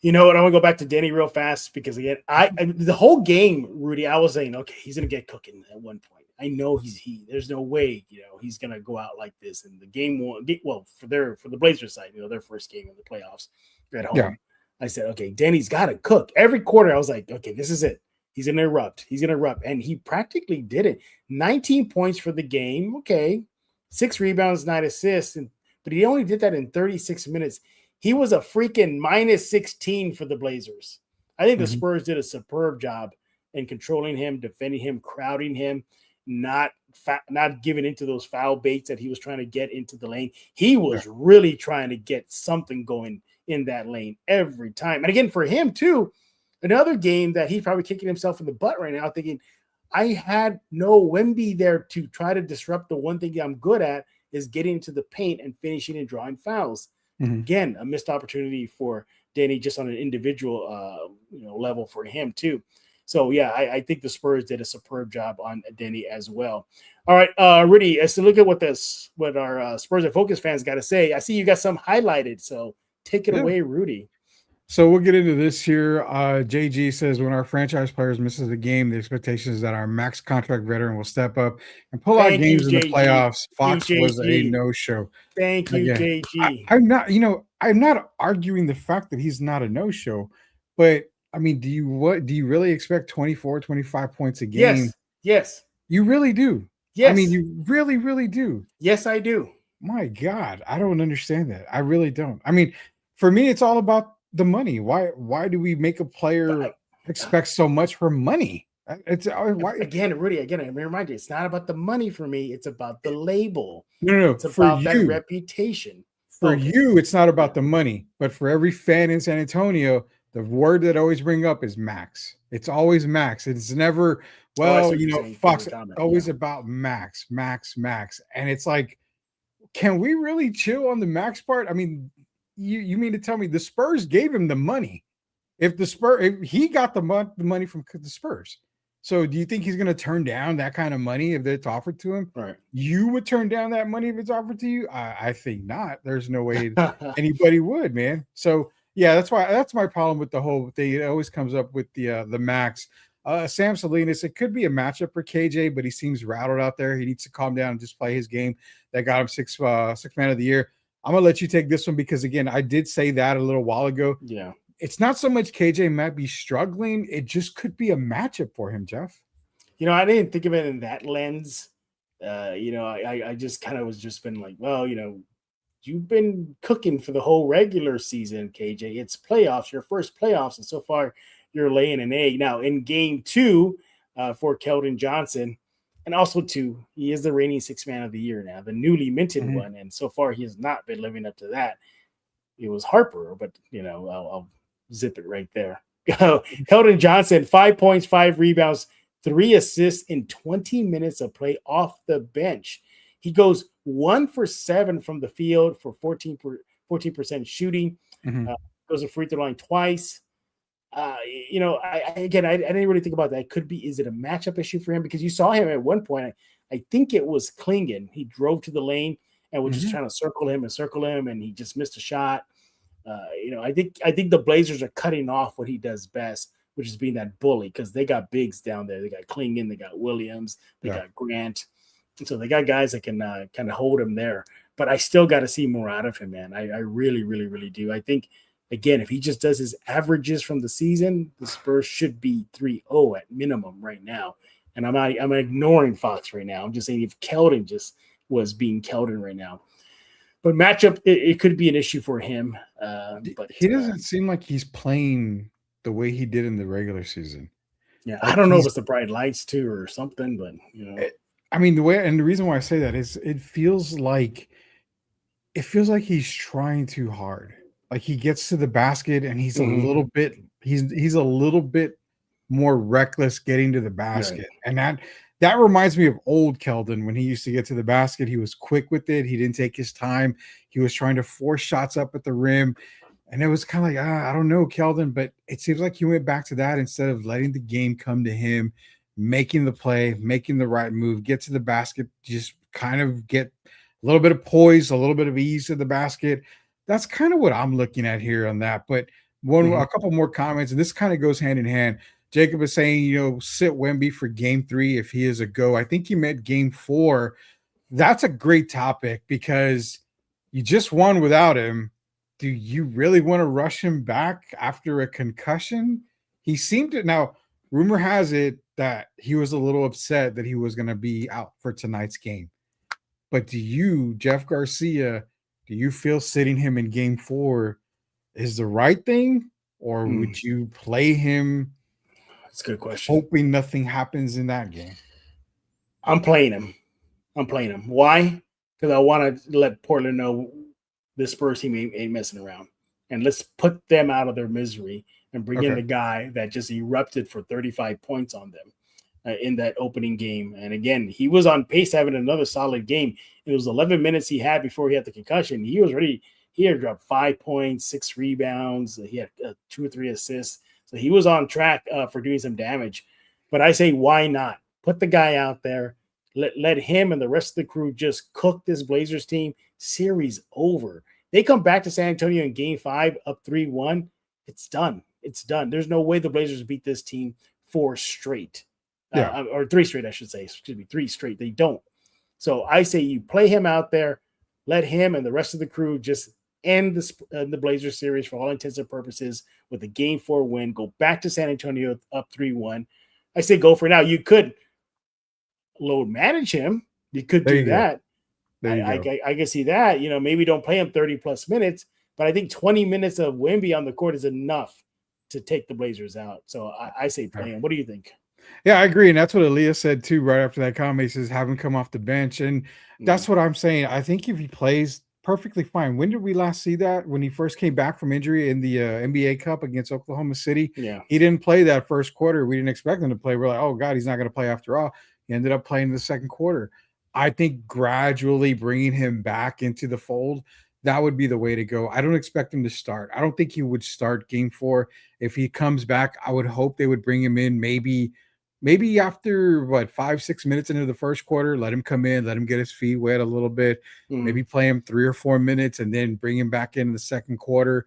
You know what? I want to go back to Denny real fast because again, the whole game, Rudy, I was saying, okay, he's gonna get cooking at one point. I know there's no way, he's gonna go out like this. And the game one, well, for the Blazers side, their first game in the playoffs at Yeah. home. I said, okay, Denny's gotta cook. Every quarter, I was like, okay, this is it. He's gonna erupt. He's gonna erupt. And he practically did it. 19 points for the game. Okay. 6 rebounds, 9 assists, but he only did that in 36 minutes. He was a freaking minus 16 for the Blazers. I think the Mhm. Spurs did a superb job in controlling him, defending him, crowding him, not giving into those foul baits that he was trying to get into the lane. He Yeah. was really trying to get something going in that lane every time. And again, for him too, another game that he's probably kicking himself in the butt right now, thinking, I had no Wemby there to try to disrupt the one thing I'm good at is getting into the paint and finishing and drawing fouls. Mhm. Again, a missed opportunity for Danny just on an individual level for him too. So yeah, I think the Spurs did a superb job on Denny as well. All right, Rudy, as to look at what our Spurs and Focus fans got to say. I see you got some highlighted, so take it Yeah. away, Rudy. So we'll get into this here. JG says when our franchise players misses a game, the expectation is that our max contract veteran will step up and pull out Thank you, games in the JG. playoffs. Fox was a JG. no-show. Thank you, Again, JG. I'm not, I'm not arguing the fact that he's not a no-show, but I mean, do you really expect 24, 25 points a game? Yes, yes, You really do. I mean, yes, you really, really do. yes, I do. My God, I don't understand that. I really don't. I mean, for me, it's all about the money. Why do we make a But player expect so much for money? It's why again, Rudy, again, I remind you, it's not about the money for me. It's about the label. no, It's for about that you. reputation. For Okay. you, it's not Yeah. about the money, but for every fan in San Antonio, the word that I always bring up is max. It's always max. It's never, Oh, I see well, what you're saying. Fox, Comment. Yeah. always about max, max, max. And it's like, can we really chill on the max part? I mean, you mean to tell me the Spurs gave him the money? If he got the money from the Spurs, so do you think he's going to turn down that kind of money if it's offered to him? Right. You would turn down that money if it's offered to you? I think not. There's no way anybody would, man. So yeah, that's my problem with the whole thing. It always comes up with the max. Sam Salinas, it could be a matchup for KJ, but he seems rattled out there. He needs to calm down and just play his game. That got him six man of the year. I'm gonna let you take this one because again, I did say that a little while ago. Yeah. It's not so much KJ might be struggling; it just could be a matchup for him, Jeff. I didn't think of it in that lens. I just kind of was just been like, well, you've been cooking for the whole regular season, KJ. It's playoffs, your first playoffs, and so far you're laying an egg. Now in game 2 for Keldon Johnson, and also 2, he is the reigning 6th man of the year now, the newly minted Mhm. one, and so far he has not been living up to that. It was Harper, but I'll zip it right there. Keldon Johnson, 5 points, 5 rebounds, 3 assists in 20 minutes of play off the bench. He goes 1 for 7 from the field for 14% shooting. Mhm. Goes to free throw line twice. I didn't really think about that. Is it a matchup issue for him? Because you saw him at one point. I think it was Klingon. He drove to the lane and was just Mhm. trying to circle him, and he just missed a shot. I think the Blazers are cutting off what he does best, which is being that bully, because they got bigs down there. They got Klingon, they got Williams, they Yeah. got Grant, and so they got guys that can kind of hold him there. But I still got to see more out of him, man. I really, really, really do. I think again, if he just does his averages from the season, the Spurs should be 3-0 at minimum right now. And I'm ignoring Fox right now. I'm just saying if Keldon just was being Keldon right now. But matchup, it could be an issue for him. But He doesn't seem like he's playing the way he did in the regular season. yeah, I Like don't know if it's the bright lights too or something, but I mean, the reason why I say that is it feels like he's trying too hard. Like he gets to the basket and he's a little bit more reckless getting to the basket. Right. And that reminds me of old Keldon when he used to get to the basket. He was quick with it. He didn't take his time. He was trying to force shots up at the rim. And it was kind of like, I don't know, Keldon, but it seems like he went back to that instead of letting the game come to him, making the play, making the right move, get to the basket, just kind of get a little bit of poise, a little bit of ease to the basket. That's kind of what I'm looking at here on that. But a couple more comments, and this kind of goes hand in hand. Jacob is saying, sit Wemby for game 3 if he is a go. I think he meant game 4. That's a great topic because you just won without him. Do you really want to rush him back after a concussion? He seemed to. Now, rumor has it that he was a little upset that he was going to be out for tonight's game. But do you, Jeff Garcia, do you feel sitting him in game 4 is the right thing? Or would you play him? That's a good question. Hoping nothing happens in that game. I'm playing him. Why? Because I want to let Portland know this Spurs team ain't messing around. And let's put them out of their misery and bring in the guy that just erupted for 35 points on them in that opening game. And again, he was on pace to having another solid game. It was 11 minutes he had before he had the concussion. He was ready. He had dropped 5 points, 6 rebounds. He had 2 or 3 assists. So he was on track for doing some damage. But I say, why not? Put the guy out there. Let him and the rest of the crew just cook this Blazers team. Series over. They come back to San Antonio in game 5 up 3-1. It's done. There's no way the Blazers beat this team 4 straight. Or 3 straight, I should say. Excuse me, 3 straight. They don't. So I say you play him out there. Let him and the rest of the crew just end the Blazers series for all intents and purposes with a game 4 win. Go back to San Antonio up 3-1. I say go for it. Now, you could load manage him. You could do that. I can see that. Maybe don't play him 30-plus minutes, but I think 20 minutes of Wemby on the court is enough to take the Blazers out. So I say play him. What do you think? Yeah, I agree. And that's what Aaliyah said, too, right after that comment. He says, have him come off the bench. And that's what I'm saying. I think if he plays, perfectly fine. When did we last see that? When he first came back from injury in the NBA Cup against Oklahoma City? Yeah. He didn't play that first quarter. We didn't expect him to play. We're like, oh, God, he's not going to play after all. He ended up playing in the second quarter. I think gradually bringing him back into the fold, that would be the way to go. I don't expect him to start. I don't think he would start game 4. If he comes back, I would hope they would bring him in maybe after 5-6 minutes into the first quarter, let him come in, let him get his feet wet a little bit, maybe play him 3 or 4 minutes and then bring him back in the second quarter.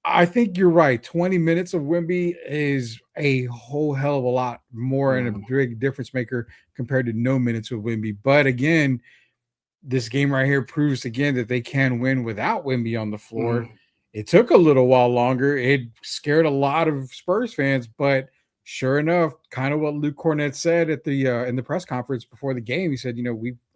I think you're right. 20 minutes of Wemby is a whole hell of a lot more and a big difference maker compared to no minutes with Wemby. But again, this game right here proves again that they can win without Wemby on the floor. It took a little while longer. It scared a lot of Spurs fans, but sure enough, kind of what Luke Cornett said at the in the press conference before the game. He said,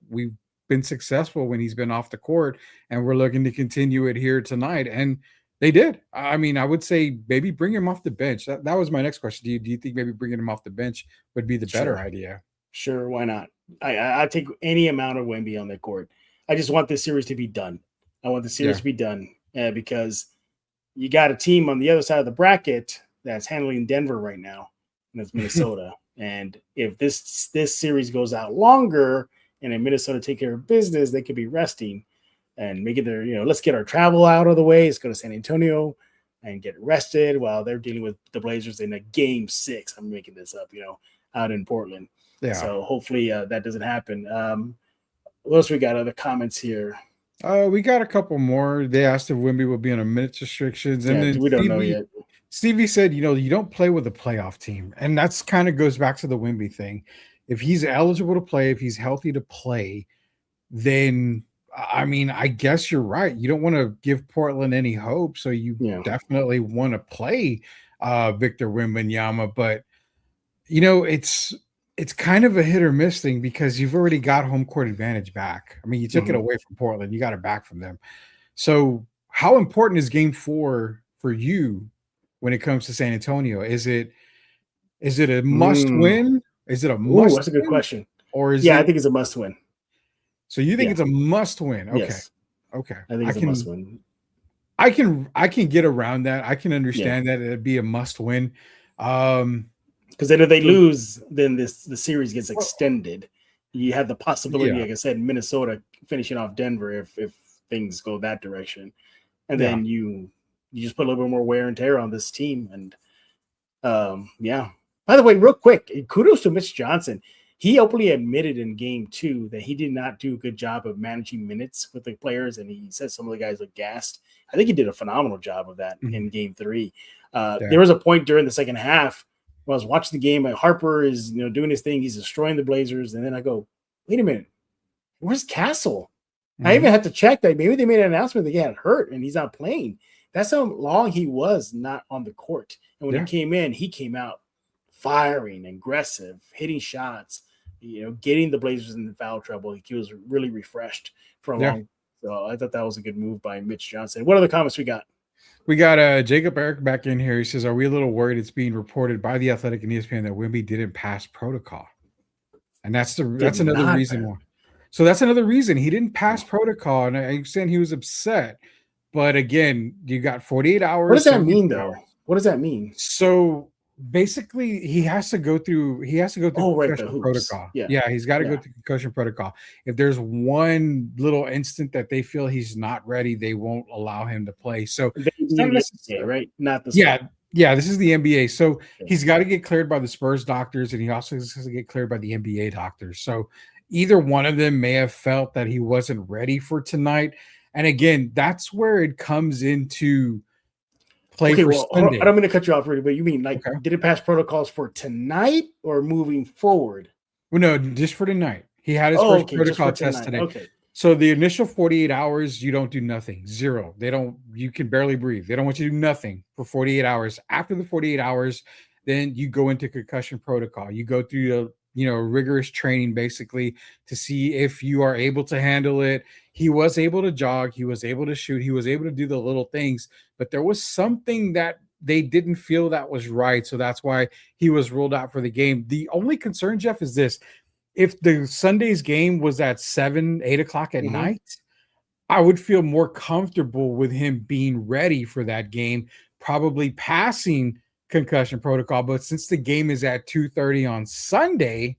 we've been successful when he's been off the court, and we're looking to continue it here tonight. And they did. I mean, I would say maybe bring him off the bench. That was my next question. Do you think maybe bringing him off the bench would be the better idea? Sure, why not? I take any amount of Wemby on the court. I just want this series to be done. I want the series to be done because you got a team on the other side of the bracket that's handling Denver right now, and it's Minnesota. And if this series goes out longer and in Minnesota take care of business, they could be resting and making their, let's get our travel out of the way. Let's go to San Antonio and get rested while they're dealing with the Blazers in a game 6. I'm making this up, out in Portland. Yeah. So hopefully that doesn't happen. What else we got? Other comments here? We got a couple more. They asked if Wemby will be on a minutes restrictions, and then we don't know yet. Stevie said, you don't play with a playoff team, and that's kind of goes back to the Wemby thing. If he's eligible to play, if he's healthy to play, then I mean, I guess you're right. You don't want to give Portland any hope, so you definitely want to play Victor Wembanyama, but it's it's kind of a hit or miss thing because you've already got home court advantage back. I mean, you took it Mhm. away from Portland, you got it back from them. So, how important is Game 4 for you when it comes to San Antonio? Is it a must Mm. win? Is it a Ooh, must that's a good win, question. or is Yeah, I it? think it's a must win. So you think Yeah. it's a must win? Okay, Yes. okay. I think I it's a must can win. I can get around that. I can Yeah. understand that it'd be a must win. Um, Because then if they lose, then the series gets well, extended. You have the possibility, yeah, like I said, Minnesota finishing off Denver if things go that direction, and yeah. then you just put a little bit more wear and tear on this team. And yeah. By the way, real quick, kudos to Mitch Johnson. He openly admitted in game 2 that he did not do a good job of managing minutes with the players, and he said some of the guys looked gassed. I think he did a phenomenal job of that Mhm. in game 3. Yeah, There was a point during the second half when I was watching the game, and Harper is doing his thing. He's destroying the Blazers, and then I go, wait a minute, where's Castle? I even mhm. had to check that maybe they made an announcement that he had hurt and he's not playing. That's how long he was not on the court. And when he Yeah, came in, he came out firing, aggressive, hitting shots, getting the Blazers in foul trouble. He was really refreshed for a yeah. long. So I thought that was a good move by Mitch Johnson. What other comments we got? We got Jacob Eric back in here. He says, "Are we a little worried? It's being reported by the Athletic and ESPN that Wimby didn't pass protocol, and Did that's another not. reason why. So that's another reason he didn't pass protocol, and I understand he was upset. But again, you got 48 What does hours, that 72 mean, though? hours. What does that mean? So basically, he has to go through Oh, right, the concussion hoops. protocol. Yeah, Yeah, he's got to go yeah. through concussion protocol. If there's one little instant that they feel he's not ready, they won't allow him to play. So They it's not mean the NBA, necessarily. right? Not the Yeah, Spurs. yeah, this is the NBA. So Okay. he's got to get cleared by the Spurs doctors, and he also has to get cleared by the NBA doctors. So either one of them may have felt that he wasn't ready for tonight. And again, that's where it comes into play Okay, for well, I don't Sunday. mean to cut you off, Rudy, but you mean like Okay. did it pass protocols for tonight or moving forward? Well, no, just for tonight. He had his Oh, first okay, just for protocol test tonight. today. Okay. So the initial 48 hours, you don't do nothing. Zero. They don't, you can barely breathe. They don't want you to do nothing for 48 hours. After the 48 hours, then you go into concussion protocol. You go through the, rigorous training basically to see if you are able to handle it. He was able to jog, he was able to shoot, he was able to do the little things, but there was something that they didn't feel that was right. So that's why he was ruled out for the game. The only concern, Jeff, is this: if the Sunday's game was at 7, 8 o'clock at Mm-hmm. night, I would feel more comfortable with him being ready for that game, probably passing concussion protocol. But since the game is at 2:30 on Sunday,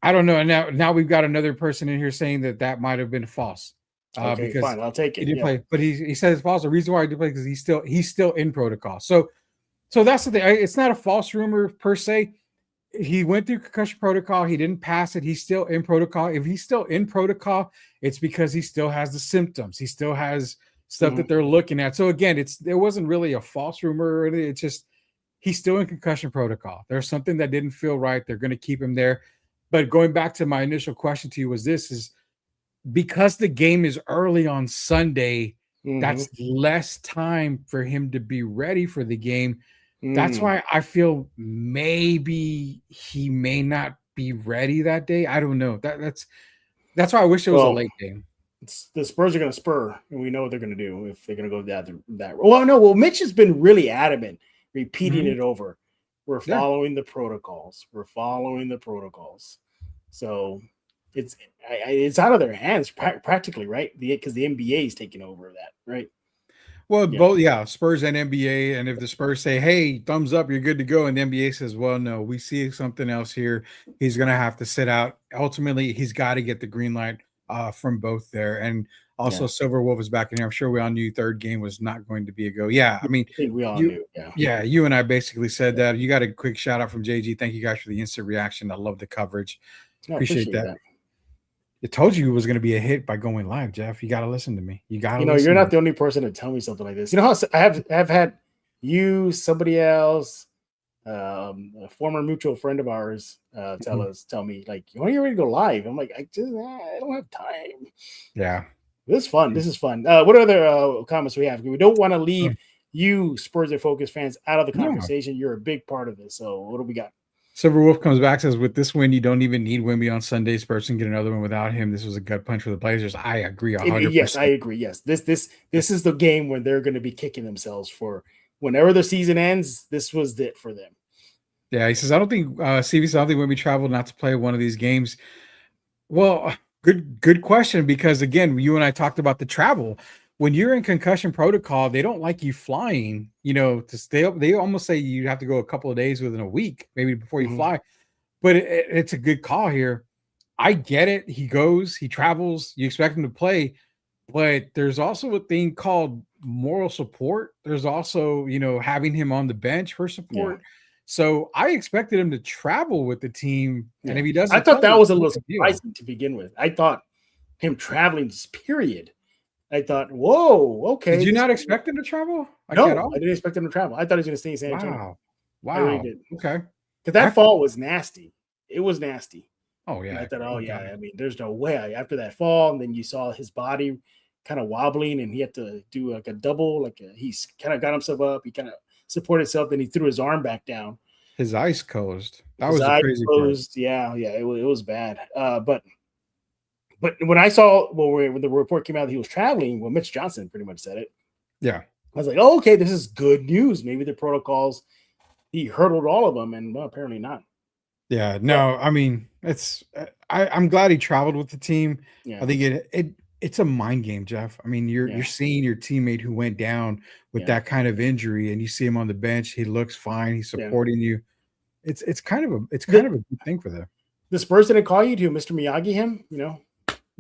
I don't know. And now we've got another person in here saying that might have been false, Okay, because fine. I'll take he it. did Yeah. play, but he said it's false. The reason why he did play because he's still in protocol. So that's the thing. It's not a false rumor per se. He went through concussion protocol. He didn't pass it. He's still in protocol. If he's still in protocol, it's because he still has the symptoms. He still has stuff Mm-hmm. that they're looking at. So again, there wasn't really a false rumor. It's just he's still in concussion protocol. There's something that didn't feel right. They're going to keep him there. But going back to my initial question to you was this: is because the game is early on Sunday, Mm-hmm. that's less time for him to be ready for the game. That's Mm. why I feel maybe he may not be ready that day. I don't know. That's why I wish it was a Well, late game. the Spurs are going to spur, and we know what they're going to do if they're going to go that. Well, no. Well, Mitch has been really adamant, repeating Mhm. it over. We're Yeah. following the protocols. We're following the protocols. So it's out of their hands practically, right? Because the NBA is taking over that, right? Well, Yeah, both, yeah, Spurs and NBA. And if the Spurs say, "Hey, thumbs up, you're good to go," and the NBA says, "Well, no, we see something else here," he's going to have to sit out. Ultimately, he's got to get the green light from both there. And yeah. also, Silver Wolf is back in here. I'm sure we all knew third game was not going to be a go. Yeah, I mean, I think we all you, knew. Yeah. yeah, you and I basically said that. You got a quick shout out from JG. Thank you guys for the instant reaction. I love the coverage. No, Appreciate appreciate that. that. It told you it was going to be a hit by going live, Jeff. You got to listen to me. You got to You're listen to not me. the only person to tell me something like this. You know how I've had you, somebody else, a former mutual friend of ours, Mhm. tell me like, when are you ready to go live? I'm like, I don't have time. Yeah. This is fun. This is fun. What other comments we have? We don't want to leave you Spurs and Focus fans out of the No. conversation. You're a big part of this. So what do we got? Silver Wolf comes back, says, with this win, you don't even need Wemby on Sunday. Spurs can get another one without him. This was a gut punch for the Blazers. I agree Yes, I 100%. agree. Yes, this is the game where they're going to be kicking themselves for whenever the season ends. This was it for them. Yeah, he says, I don't think CV says, I don't think Wemby traveled not to play one of these games. Well, good question, because again, you and I talked about the travel. When you're in concussion protocol, they don't like you flying, to stay up. They almost say you have to go a couple of days within a week, maybe before you fly. But it's a good call here. I get it. He goes, he travels, you expect him to play, but there's also a thing called moral support. There's also, having him on the bench for support. So I expected him to travel with the team. And if he doesn't I thought play, that was a little deal. surprising to begin with. I thought him traveling, period. I thought, whoa, okay. Did you not expect him to travel? No, I didn't expect him to travel. I thought he was going to stay in San Antonio. Wow. I really did. Okay. Because that fall was nasty. It was nasty. Oh, yeah. And I thought, I mean, there's no way. After that fall, and then you saw his body kind of wobbling, and he had to do like a double, he's kind of got himself up. He kind of supported himself, then he threw his arm back down. His eyes closed. That was the crazy part. Yeah, it was bad. But when I saw, when the report came out that he was traveling, Mitch Johnson pretty much said it. Yeah. I was like, oh, okay, this is good news. Maybe the protocols, he hurdled all of them, and apparently not. Yeah, no, I mean, I'm glad he traveled with the team. Yeah. I think it's a mind game, Jeff. I mean, you're seeing your teammate who went down with that kind of injury, and you see him on the bench. He looks fine. He's supporting you. It's kind of a good thing for them. The Spurs didn't call you to Mr. Miyagi him,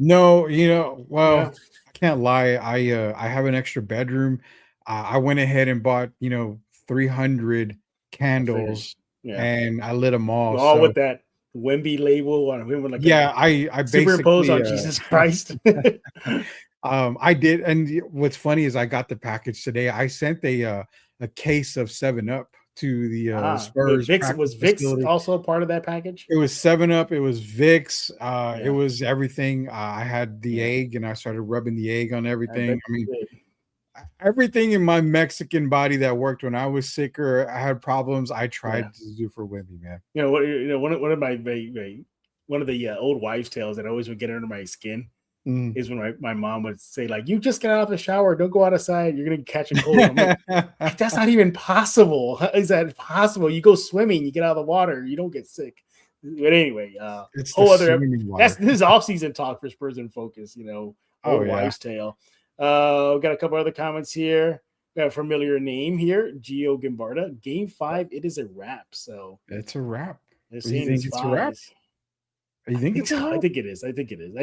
No, well, I can't lie. I have an extra bedroom. I went ahead and bought 300 candles. And I lit them all. With that Wemby label on him, I superimposed on Jesus Christ. I did, and what's funny is I got the package today. I sent a case of 7-Up to the Spurs. Was Vicks also a part of that package? It was 7-Up. It was Vicks. It was everything. I had the egg, and I started rubbing the egg on everything. I mean, everything in my Mexican body that worked when I was sick or I had problems, I tried to do for Wemby, man. One of the old wives' tales that always would get under my skin is when my mom would say, like, you just got out of the shower, don't go outside, you're gonna catch a cold. I'm like, that's not even possible. Is that possible? You go swimming, you get out of the water, you don't get sick. But anyway, it's this is off-season talk for Spurs in Focus, wives' tale. We got a couple other comments here. We got a familiar name here, Gio Gimbarda. Game 5, it is a wrap. So it's a wrap. You think it's a wrap? You think it's so? I think it is. I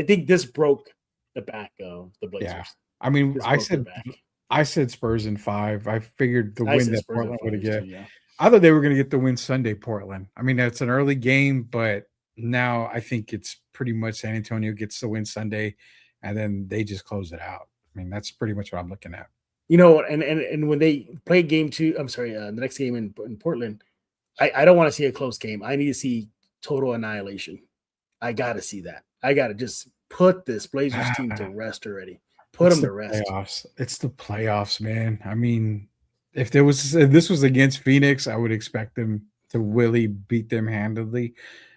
think this broke the back of the Blazers. Yeah. I mean, I said Spurs in 5. I figured the win that Portland would get. I thought they were going to get the win Sunday, Portland. I mean, that's an early game, but now I think it's pretty much San Antonio gets the win Sunday, and then they just close it out. I mean, that's pretty much what I'm looking at. And when they play game 2, the next game in Portland, I don't want to see a close game. I need to see total annihilation. I got to see that. I got to just put this Blazers team to rest already. Put them to rest. Playoffs. It's the playoffs, man. I mean, if this was against Phoenix, I would expect them to really beat them handily.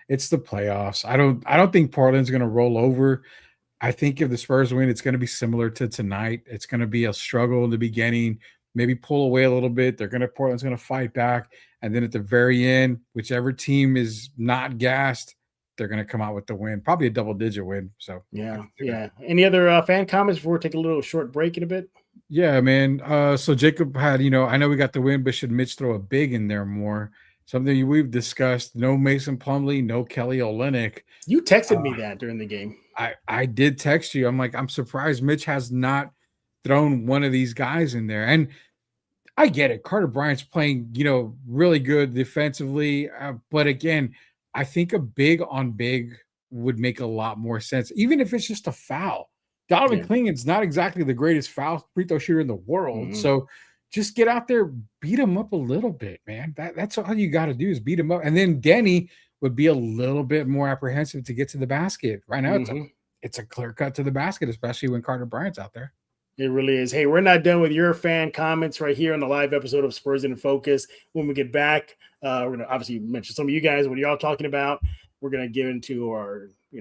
It's the playoffs. I don't think Portland's going to roll over. I think if the Spurs win, it's going to be similar to tonight. It's going to be a struggle in the beginning, maybe pull away a little bit. Portland's going to fight back. And then at the very end, whichever team is not gassed, they're going to come out with the win, probably a double-digit win. So yeah. Any other fan comments before we take a little short break in a bit? Yeah, man. So Jacob had, I know we got the win, but should Mitch throw a big in there more? Something we've discussed. No Mason Plumlee, no Kelly Olynyk. You texted me that during the game. I did text you. I'm like, I'm surprised Mitch has not thrown one of these guys in there. And I get it. Carter Bryant's playing, really good defensively. But again, I think a big on big would make a lot more sense, even if it's just a foul. Donovan Clingan's not exactly the greatest free throw shooter in the world. So just get out there, beat him up a little bit, man. That's all you got to do is beat him up. And then Denny would be a little bit more apprehensive to get to the basket. Right now, it's a clear cut to the basket, especially when Carter Bryant's out there. It really is. Hey, we're not done with your fan comments right here on the live episode of Spurs in Focus. When we get back, we're going to obviously mention some of you guys. What are y'all talking about? We're going to get into our, the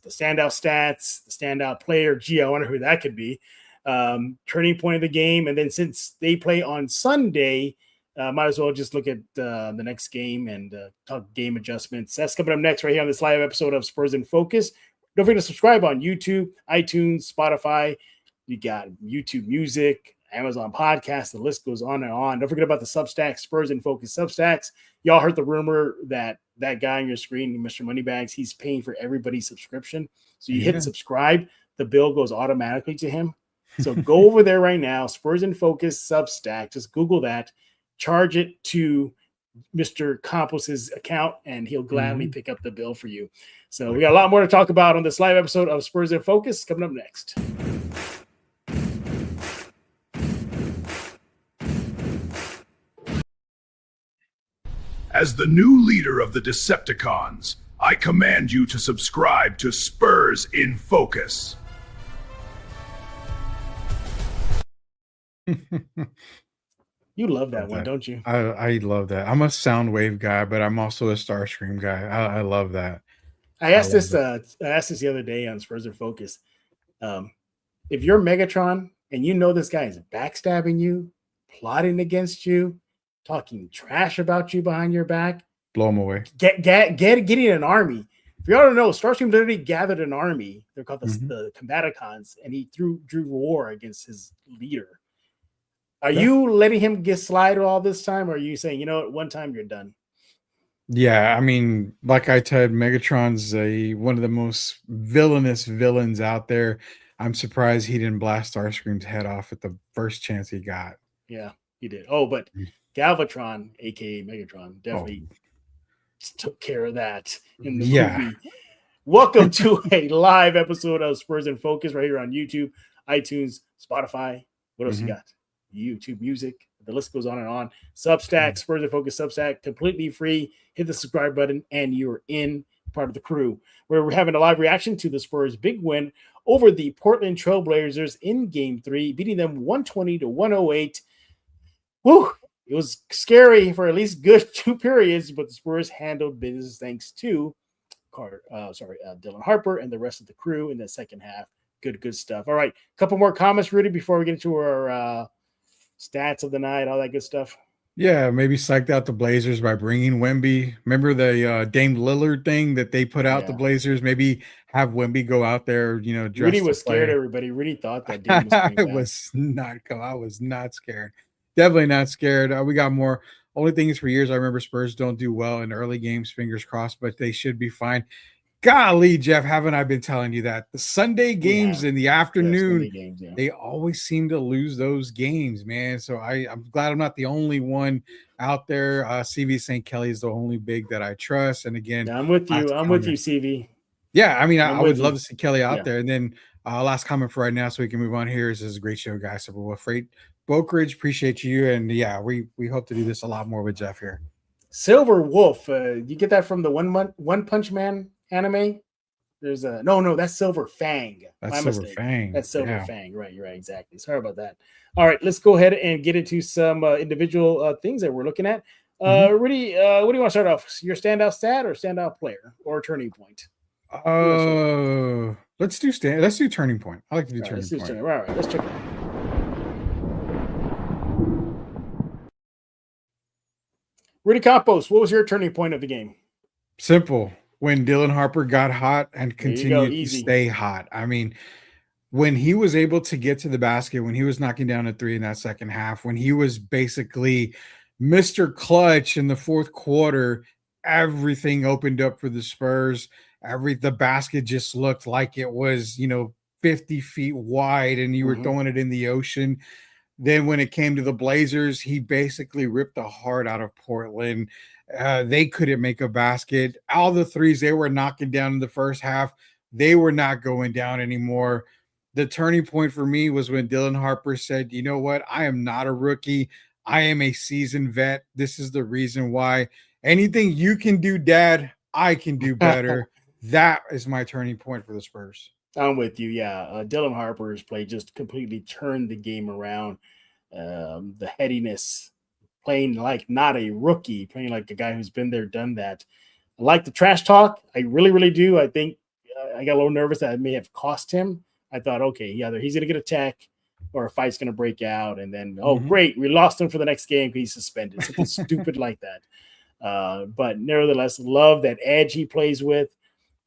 standout stats, the standout player. Gee, I wonder who that could be. Turning point of the game. And then since they play on Sunday, might as well just look at the next game and talk game adjustments. That's coming up next right here on this live episode of Spurs in Focus. Don't forget to subscribe on YouTube, iTunes, Spotify. You got YouTube Music, Amazon Podcasts. The list goes on and on. Don't forget about the Substack, Spurs in Focus Substacks. Y'all heard the rumor that guy on your screen, Mr. Moneybags, he's paying for everybody's subscription. So you hit subscribe, the bill goes automatically to him. So go over there right now, Spurs in Focus Substack. Just Google that, charge it to Mr. Campos's account, and he'll gladly pick up the bill for you. So we got a lot more to talk about on this live episode of Spurs in Focus coming up next. As the new leader of the Decepticons, I command you to subscribe to Spurs in Focus. You love that one, don't you? I love that. I'm a Soundwave guy, but I'm also a Starscream guy. I love that. I asked this the other day on Spurs in Focus. If you're Megatron and you know this guy is backstabbing you, plotting against you, talking trash about you behind your back, blow him away. Getting an army. If y'all don't know, Starscream literally gathered an army. They're called the Combaticons, and he drew war against his leader. Are you letting him get slide all this time, or are you saying, at one time you're done? Yeah, I mean, like I said, Megatron's one of the most villainous villains out there. I'm surprised he didn't blast Starscream's head off at the first chance he got. Yeah, he did. Oh, but Galvatron, aka Megatron, definitely took care of that in the movie. Welcome to a live episode of Spurs in Focus right here on YouTube, iTunes, Spotify. What else you got? YouTube Music. The list goes on and on. Substack, Spurs in Focus Substack, completely free. Hit the subscribe button, and you're in part of the crew. We're having a live reaction to the Spurs' big win over the Portland Trailblazers in Game 3, beating them 120-108. Woo! It was scary for at least good 2 periods, but the Spurs handled business thanks to Dylan Harper and the rest of the crew in the second half. Good stuff. All right, a couple more comments, Rudy, before we get into our stats of the night, all that good stuff. Yeah, maybe psyched out the Blazers by bringing Wemby. Remember the Dame Lillard thing that they put out the Blazers? Maybe have Wemby go out there, Rudy was scared, everybody. Rudy thought that Dame was I was not scared. Definitely not scared. We got more. Only thing is, for years, I remember Spurs don't do well in early games, fingers crossed, but they should be fine. Golly, Jeff, haven't I been telling you that? The Sunday games in the afternoon, they always seem to lose those games, man. So I'm glad I'm not the only one out there. CV St. Kelly is the only big that I trust. And again, I'm with you. I'm with you, CV. Yeah, I mean, I would love to see Kelly out there. And then last comment for right now, so we can move on here. This is a great show, guys. Silverwolf Freight, Brokerage, appreciate you. And yeah, we hope to do this a lot more with Jeff here. Silver Wolf, you get that from the One Punch Man anime? There's a no, that's Silver Fang. That's Silver Fang. That's Silver Fang. Right, you're right, exactly. Sorry about that. All right, let's go ahead and get into some individual things that we're looking at. Rudy, what do you want to start off? Your standout stat or standout player or turning point? Let's do turning point. I like to do turning point. All right, let's check it out. Rudy Campos, what was your turning point of the game? Simple. When Dylan Harper got hot and continued to stay hot. I mean, when he was able to get to the basket, when he was knocking down a 3 in that second half, when he was basically Mr. Clutch in the fourth quarter, everything opened up for the Spurs. The basket just looked like it was, 50 feet wide and you were throwing it in the ocean. Then when it came to the Blazers, he basically ripped the heart out of Portland. They couldn't make a basket. All the threes they were knocking down in the first half, they were not going down anymore. The turning point for me was when Dylan Harper said, you know what? I am not a rookie. I am a seasoned vet. This is the reason why. Anything you can do, Dad, I can do better. That is my turning point for the Spurs. I'm with you. Yeah, Dylan Harper's play just completely turned the game around. The headiness, playing like not a rookie, playing like a guy who's been there, done that. I like the trash talk. I really, really do. I think I got a little nervous that it may have cost him. I thought, okay, either he's going to get a tech or a fight's going to break out. And then, oh, great, we lost him for the next game because he's suspended. Something stupid like that. But nevertheless, love that edge he plays with.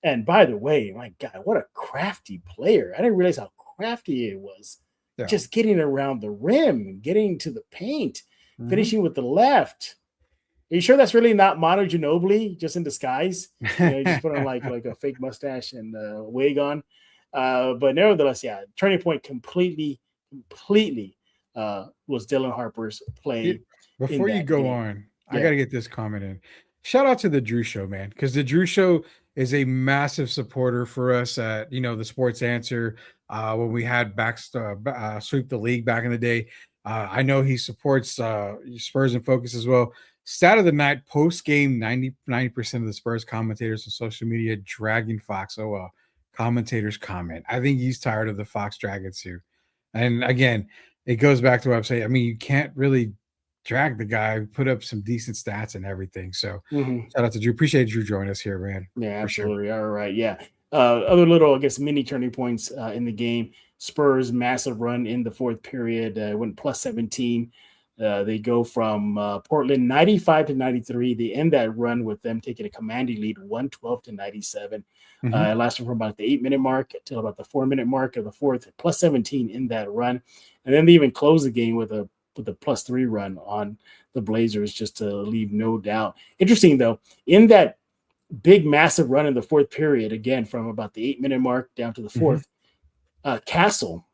And by the way, my God, what a crafty player. I didn't realize how crafty it was. Yeah. Just getting around the rim, getting to the paint, finishing with the left. Are you sure that's really not Manu Ginobili just in disguise? You just put on like a fake mustache and a wig on. But nevertheless, yeah, turning point completely was Dylan Harper's play. Before you go on, I got to get this comment in. Shout out to the Drew Show, man, because the Drew Show is a massive supporter for us at the Sports Answer. When we had sweep the league back in the day, I know he supports Spurs in Focus as well. Stat of the night, post game, 90% of the Spurs commentators on social media dragging Fox. Oh, commentators comment. I think he's tired of the Fox dragging too. And again, it goes back to what I'm saying. I mean, you can't really drag the guy, put up some decent stats and everything. So shout out to Drew. Appreciate Drew joining us here, man. Yeah, absolutely. Sure. All right. Yeah. Other little, I guess, mini turning points in the game. Spurs massive run in the fourth period, went plus 17. They go from Portland 95-93. They end that run with them taking a commanding lead 112-97. It lasted from about the 8-minute mark till about the 4-minute mark of the fourth, plus 17 in that run. And then they even close the game with a plus 3 run on the Blazers, just to leave no doubt. Interesting, though, in that big, massive run in the fourth period, again, from about the 8-minute mark down to the fourth, Castle,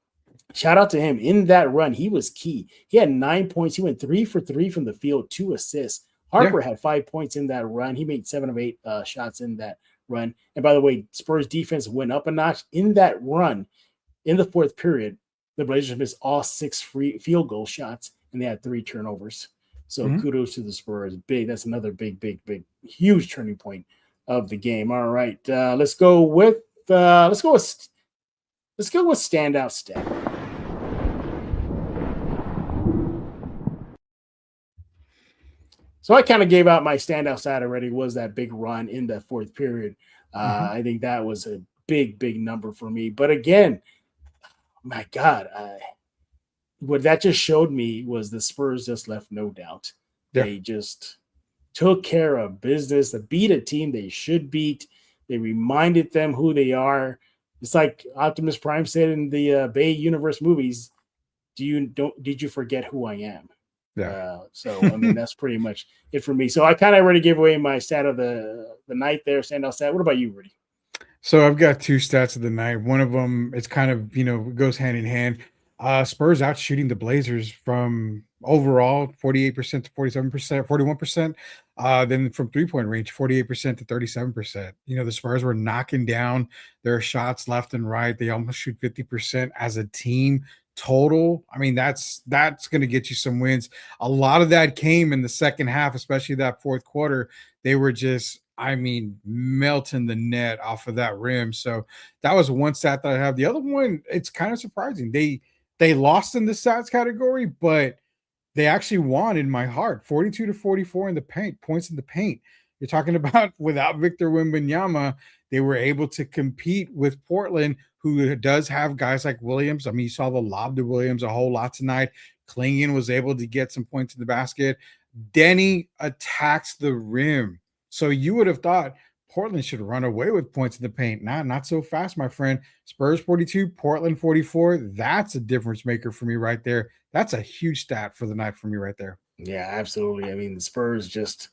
shout out to him. In that run, he was key. He had 9 points. He went 3 for 3 from the field, 2 assists. Harper had 5 points in that run. He made 7 of 8 shots in that run. And by the way, Spurs defense went up a notch in that run. In the fourth period, the Blazers missed all 6 free field goal shots, and they had 3 turnovers. So kudos to the Spurs. Big. That's another big, huge turning point of the game. All right, let's go with standout stat. So I kind of gave out my standout stat already. Was that big run in the fourth period? I think that was a big number for me. But again, my God, what that just showed me was the Spurs just left no doubt. Yeah. They just took care of business. They beat a team they should beat. They reminded them who they are. It's like Optimus Prime said in the Bay Universe movies, did you forget who I am? Yeah. So, I mean, that's pretty much it for me. So I kind of already gave away my stat of the night there, standout stat. What about you, Rudy? So I've got 2 stats of the night. One of them, it's kind of, goes hand in hand. Spurs out shooting the Blazers from overall 48% to 47%, 41%. Then from 3-point range, 48% to 37%. The Spurs were knocking down their shots left and right. They almost shoot 50% as a team total. I mean, that's going to get you some wins. A lot of that came in the second half, especially that fourth quarter. They were just, melting the net off of that rim. So that was one stat that I have. The other one, it's kind of surprising. They lost in the stats category, but they actually won in my heart. 42-44 in the paint, points in the paint. You're talking about without Victor Wembanyama, they were able to compete with Portland, who does have guys like Williams. I mean, you saw the lob to Williams a whole lot tonight. Klingon was able to get some points in the basket. Denny attacks the rim. So you would have thought Portland should run away with points in the paint. Not so fast, my friend. Spurs 42, Portland 44. That's a difference maker for me right there. That's a huge stat for the night for me right there. Yeah, absolutely. I mean, the Spurs just,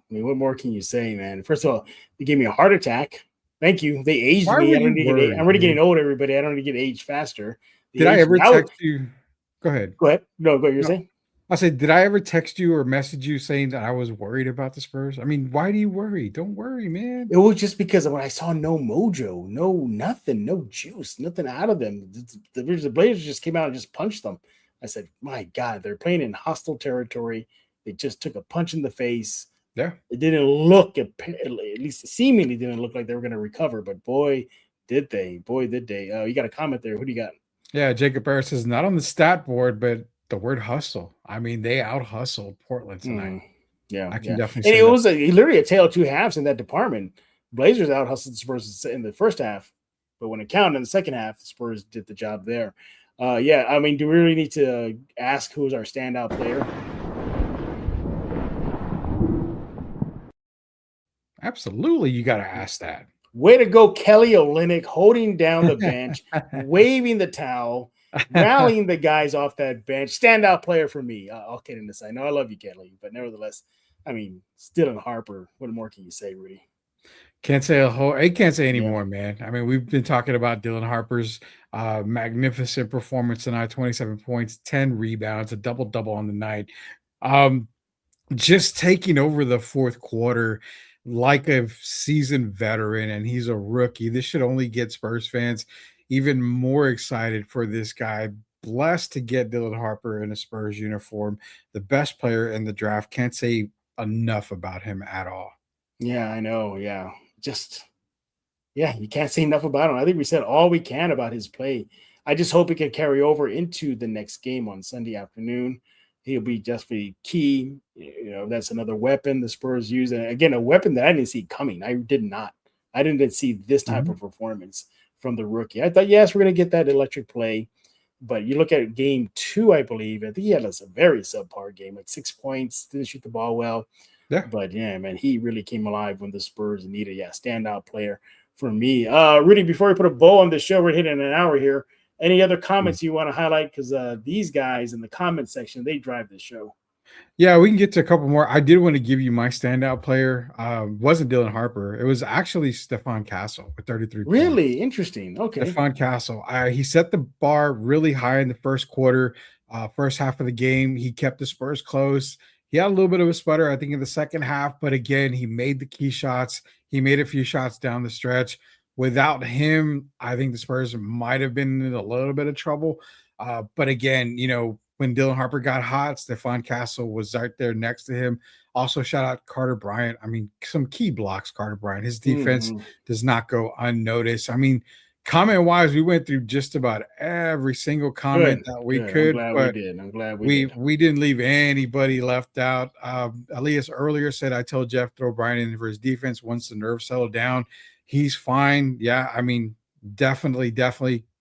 what more can you say, man? First of all, they gave me a heart attack. Thank you. They aged me. I'm already getting old, everybody. I don't need to get aged faster. Did I ever text you? Go ahead. Go ahead. No, go ahead. You're saying? I said, did I ever text you or message you saying that I was worried about the Spurs? I mean, why do you worry? Don't worry, man. It was just because when I saw no mojo, no nothing, no juice, nothing out of them. The Blazers just came out and just punched them. I said, my God, they're playing in hostile territory. They just took a punch in the face. Yeah. It didn't look, at least seemingly didn't look like they were going to recover. But boy, Did they? Boy, did they. You got a comment there. Who do you got? Yeah, Jacob Barrett says not on the stat board, but the word hustle. I mean, they out hustled Portland tonight. Yeah, I can definitely and say it that. was literally a tale of two halves in that department. Blazers out hustled the Spurs in the first half, but when it counted in the second half, the Spurs did the job there. Yeah, I mean, do we really need to ask who's our standout player? Absolutely, you got to ask that. Way to go, Kelly Olynyk, holding down the bench, waving the towel, rallying the guys off that bench. Standout player for me. All kidding aside, I know I love you, Kelly, but nevertheless, I mean, Dylan Harper. What more can you say, Rudy? Can't say I can't say anymore, man. I mean, we've been talking about Dylan Harper's magnificent performance tonight: 27 points, 10 rebounds, a double-double on the night. Just taking over the fourth quarter like a seasoned veteran, and he's a rookie. This should only get Spurs fans even more excited for this guy. Blessed to get Dylan Harper in a Spurs uniform, the best player in the draft. Can't say enough about him at all. Yeah, I know. Yeah, you can't say enough about him. I think we said all we can about his play. I just hope it can carry over into the next game on Sunday afternoon. He'll be definitely key. You know, that's another weapon the Spurs use. And again, a weapon that I didn't see coming. I did not. I didn't see this type of performance from the rookie. I thought, yes, we're going to get that electric play. But you look at game 2, I believe. I think he had a very subpar game, like 6 points, didn't shoot the ball well. Yeah. But yeah, man, he really came alive when the Spurs needed a standout player for me. Rudy, before we put a bow on the show, we're hitting an hour here. Any other comments you want to highlight? Because these guys in the comment section, they drive the show. Yeah, we can get to a couple more. I did want to give you my standout player. Wasn't Dylan Harper. It was actually Stephon Castle with 33 points. Really interesting. Okay. Stephon Castle. He set the bar really high in the first quarter, first half of the game. He kept the Spurs close. He had a little bit of a sputter, I think, in the second half. But again, he made the key shots. He made a few shots down the stretch. Without him, I think the Spurs might have been in a little bit of trouble. But again, you know, when Dylan Harper got hot, Stephon Castle was right there next to him. Also, shout out Carter Bryant. I mean, some key blocks, Carter Bryant. His defense does not go unnoticed. I mean, comment-wise, we went through just about every single comment that we could. I'm glad we did. I'm glad we didn't leave anybody left out. Elias earlier said, I told Jeff throw Bryant in for his defense once the nerves settle down. He's fine. Yeah, I mean, definitely.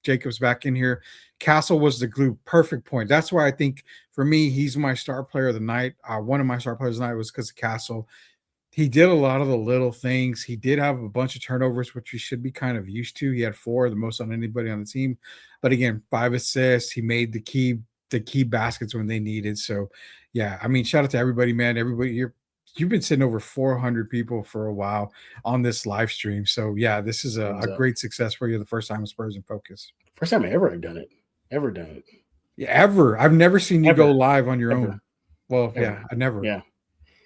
Jacob's back in here. Castle was the glue. Perfect point. That's why I think for me, he's my star player of the night. One of my star players of the night was because of Castle. He did a lot of the little things. He did have a bunch of turnovers, which we should be kind of used to. He had 4, the most on anybody on the team. But again, 5 assists. He made the key baskets when they needed. So, yeah, I mean, shout out to everybody, man. Everybody, you've been sitting over 400 people for a while on this live stream. So, yeah, this is a great success for you. The first time Spurs in Focus. First time I've done it. Yeah, ever. I've never seen you go live on your own. Well, yeah, I never. Yeah.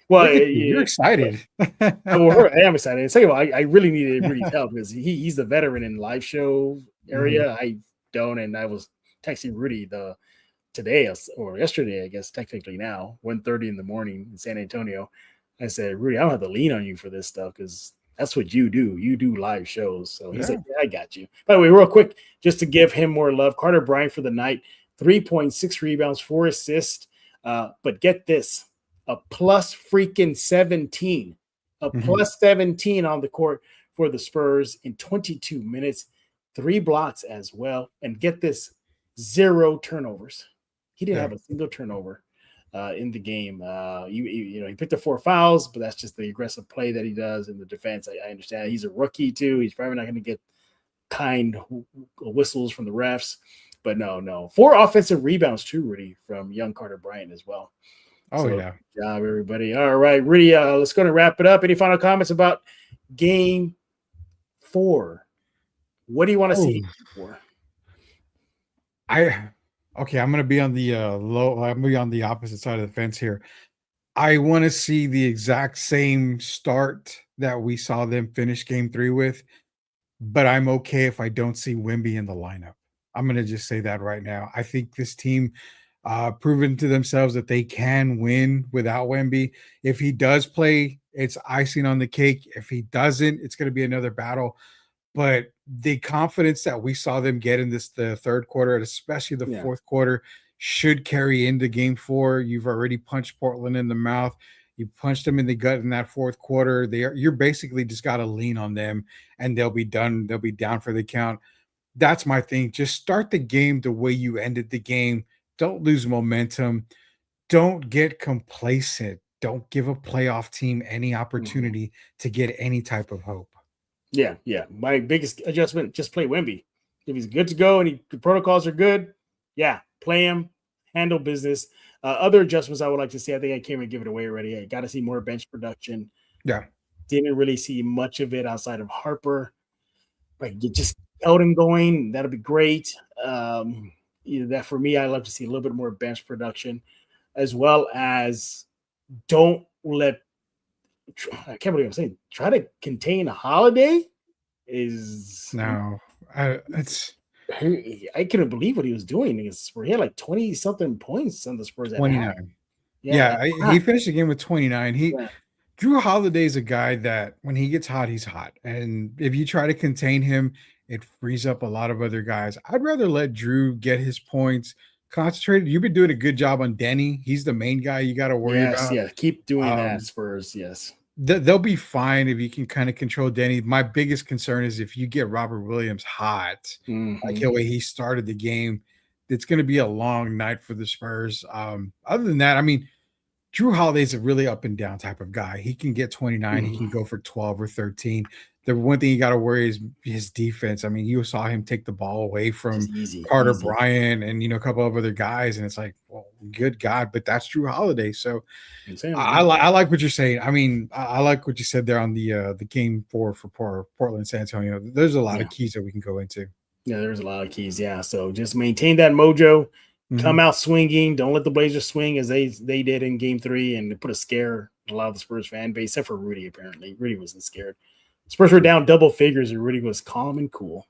Well, you're excited. I am excited. Second of all, I really needed Rudy's help because he's the veteran in live show area. I don't, and I was texting Rudy today or yesterday, I guess technically now, 1:30 in the morning in San Antonio. I said, Rudy, I don't have to lean on you for this stuff because that's what you do. You do live shows. So he said, yeah, I got you. By the way, real quick, just to give him more love, Carter Bryant for the night, 3.6 rebounds, 4 assists. But get this, a plus freaking 17, plus 17 on the court for the Spurs in 22 minutes, 3 blocks as well. And get this, 0 turnovers. He didn't have a single turnover in the game. You know, he picked up 4 fouls, but that's just the aggressive play that he does in the defense. I understand he's a rookie too. He's probably not going to get kind whistles from the refs, but no. 4 offensive rebounds too, Rudy, from young Carter Bryant as well. Yeah. Good job, everybody. All right, Rudy, let's go and wrap it up. Any final comments about game 4? What do you want to see for? I'm going to be on the I'm going to be on the opposite side of the fence here. I want to see the exact same start that we saw them finish game 3 with, but I'm okay if I don't see Wemby in the lineup. I'm going to just say that right now. I think this team proven to themselves that they can win without Wemby. If he does play, it's icing on the cake. If he doesn't, it's going to be another battle. but the confidence that we saw them get in the third quarter, and especially the fourth quarter, should carry into game 4. You've already punched Portland in the mouth. You punched them in the gut in that fourth quarter. You're basically just got to lean on them, and they'll be done. They'll be down for the count. That's my thing. Just start the game the way you ended the game. Don't lose momentum. Don't get complacent. Don't give a playoff team any opportunity to get any type of hope. Yeah. My biggest adjustment, just play Wemby. If he's good to go and the protocols are good, play him, handle business. Other adjustments I would like to see, I think I can't even give it away already. I got to see more bench production. Yeah. Didn't really see much of it outside of Harper. But you just held him going. That'll be great. That for me, I love to see a little bit more bench production, as well as don't let – I can't believe I'm saying – try to contain a Holiday is – No. I couldn't believe what he was doing. He had like 20-something points on the Spurs. 29. He finished the game with 29. Drew Holiday's a guy that when he gets hot, he's hot. And if you try to contain him, it frees up a lot of other guys. I'd rather let Drew get his points concentrated. You've been doing a good job on Denny. He's the main guy you got to worry about. Yeah, keep doing that, Spurs. Yes. They'll be fine if you can kind of control Denny. My biggest concern is if you get Robert Williams hot, like the way he started the game, it's going to be a long night for the Spurs. Other than that, I mean, Drew Holiday's a really up and down type of guy. He can get 29. He can go for 12 or 13. The one thing you got to worry is his defense. I mean, you saw him take the ball away from Carter Bryant and, a couple of other guys. And it's like, well, good God, but that's Drew Holiday. So I like what you're saying. I mean, I like what you said there on the game 4 for Portland, San Antonio. There's a lot of keys that we can go into. Yeah, there's a lot of keys. Yeah. So just maintain that mojo. Come out swinging. Don't let the Blazers swing as they did in game 3 and put a scare in a lot of the Spurs fan base, except for Rudy, apparently. Rudy wasn't scared. Spurs were down double figures and Rudy was calm and cool.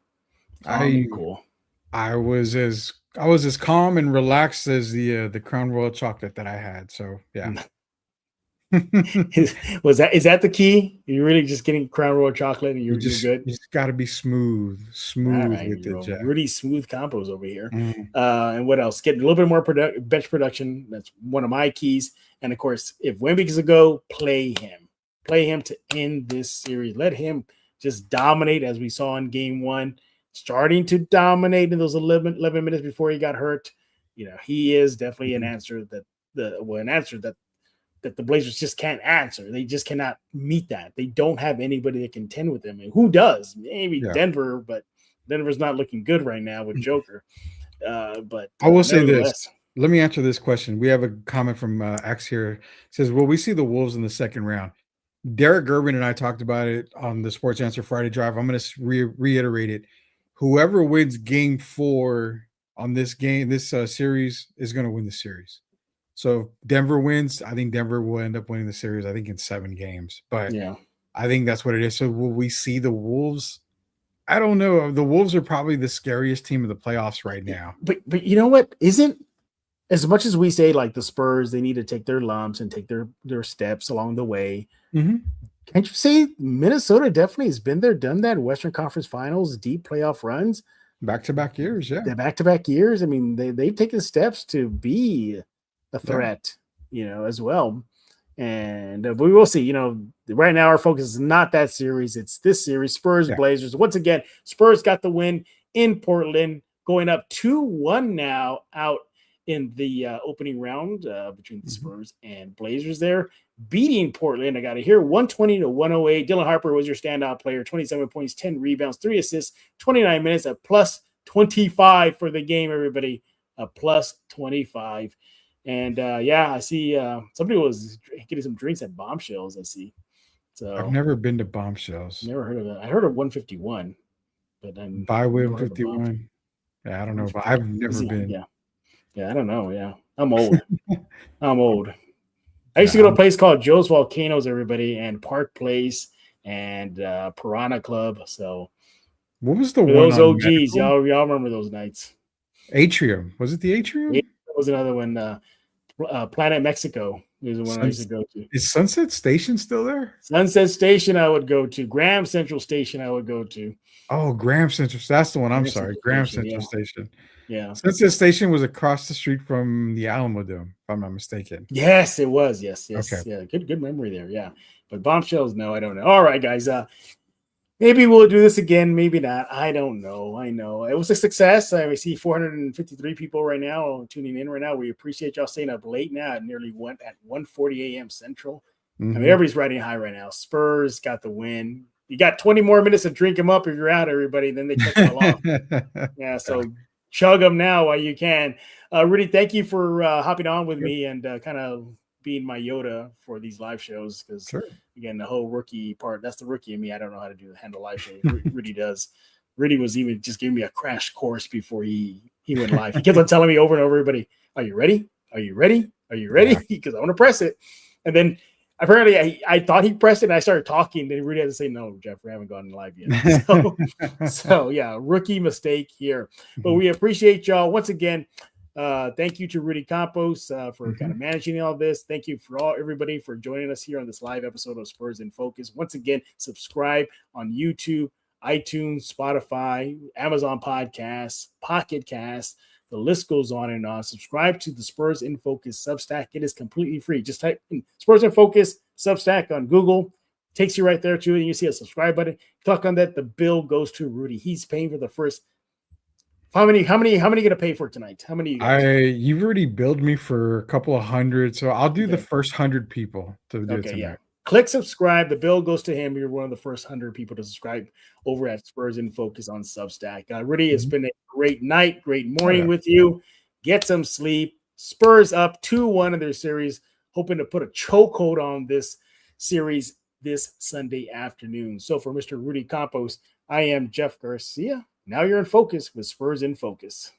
I was as calm and relaxed as the Crown Royal chocolate that I had. So yeah. Is that the key? You're really just getting Crown Royal chocolate and you're good. You just got to be smooth right, with it, Jack. Really smooth Campos over here. And what else? Getting a little bit more bench production. That's one of my keys. And of course, if Wemby is a go, play him to end this series. Let him just dominate as we saw in game 1, starting to dominate in those 11 minutes before he got hurt. He is definitely an answer that the Blazers just can't answer. They just cannot meet that. They don't have anybody that can contend with them. And who does? Maybe Denver, but Denver's not looking good right now with Joker. But I will say this. Let me answer this question. We have a comment from X here. It says, will we see the Wolves in the second round? Derek Gerben and I talked about it on the Sports Answer Friday Drive. I'm going to reiterate it. Whoever wins game 4 on this series is going to win the series. So if Denver wins, I think Denver will end up winning the series, I think in 7 games. But I think that's what it is. So will we see the Wolves? I don't know. The Wolves are probably the scariest team of the playoffs right now. But you know what? Isn't as much as we say like the Spurs, they need to take their lumps and take their steps along the way. Can't you say Minnesota definitely has been there, done that? Western Conference Finals, deep playoff runs, back-to-back years. Yeah, the back-to-back years. I mean, they've taken steps to be a threat, as well. And but we will see. Right now our focus is not that series; it's this series. Spurs, Blazers. Once again, Spurs got the win in Portland, going up 2-1 now out in the opening round between the Spurs and Blazers there, beating Portland. I got to hear 120-108. Dylan Harper was your standout player, 27 points, 10 rebounds, 3 assists, 29 minutes, a plus 25 for the game, everybody, a plus 25. And I see somebody was getting some drinks at Bombshells, I see. So I've never been to Bombshells. Never heard of it. I heard of 151, but then by 151. Yeah, I don't know, but I've never been. Yeah, I don't know. Yeah, I'm old. I used to go to a place called Joe's Volcanoes, everybody, and Park Place and Piranha Club. So, what was the one? Those OGs, y'all remember those nights? Atrium. Was it the Atrium? There was another one. Planet Mexico. is the one I used to go to. Is Sunset Station still there? Sunset Station I would go to. Graham Central Station I would go to. Oh, Graham Central. That's the one. I'm Graham sorry. Central Graham Station, Central yeah. Station. Yeah. Sunset Station was across the street from the Alamo Dome, if I'm not mistaken. Yes, it was. Yes. Okay. Yeah. Good memory there. Yeah. But bombshells, no, I don't know. All right, guys. Maybe we'll do this again. Maybe not. I don't know. I know it was a success. I see 453 people right now tuning in right now. We appreciate y'all staying up late now at nearly 1:40 a.m. Central. I mean, everybody's riding high right now. Spurs got the win. You got 20 more minutes to drink them up if you're out, everybody. Then they cut them all off. Yeah, so chug them now while you can. Rudy, thank you for hopping on with me and kind of being my Yoda for these live shows. Because again, the whole rookie part, that's the rookie in me. I don't know how to handle live shows. Rudy does. Rudy was even just giving me a crash course before he went live. He kept on telling me over and over, everybody, are you ready? Are you ready? Are you ready? Because I want to press it. And then apparently I thought he pressed it and I started talking. Then Rudy had to say, no, Jeff, we haven't gone live yet. So yeah, rookie mistake here. But we appreciate y'all. Once again, thank you to Rudy Campos for kind of managing all this. Thank you for everybody for joining us here on this live episode of Spurs in Focus. Once again, subscribe on YouTube, iTunes, Spotify, Amazon Podcasts, Pocket Cast. The list goes on and on. Subscribe to the Spurs in Focus Substack. It is completely free. Just type in Spurs in Focus Substack on Google. Takes you right there to it. And you see a subscribe button. Click on that. The bill goes to Rudy. He's paying for the first. How many going to pay for tonight? How many? You've already billed me for a couple of hundred, so I'll do the first 100 people to do it tonight. Yeah. Click subscribe. The bill goes to him. You're one of the first 100 people to subscribe over at Spurs in Focus on Substack. Rudy, it's been a great night, great morning with you. Get some sleep. Spurs up 2-1 in their series, hoping to put a chokehold on this series this Sunday afternoon. So for Mr. Rudy Campos, I am Jeff Garcia. Now you're in focus with Spurs in Focus.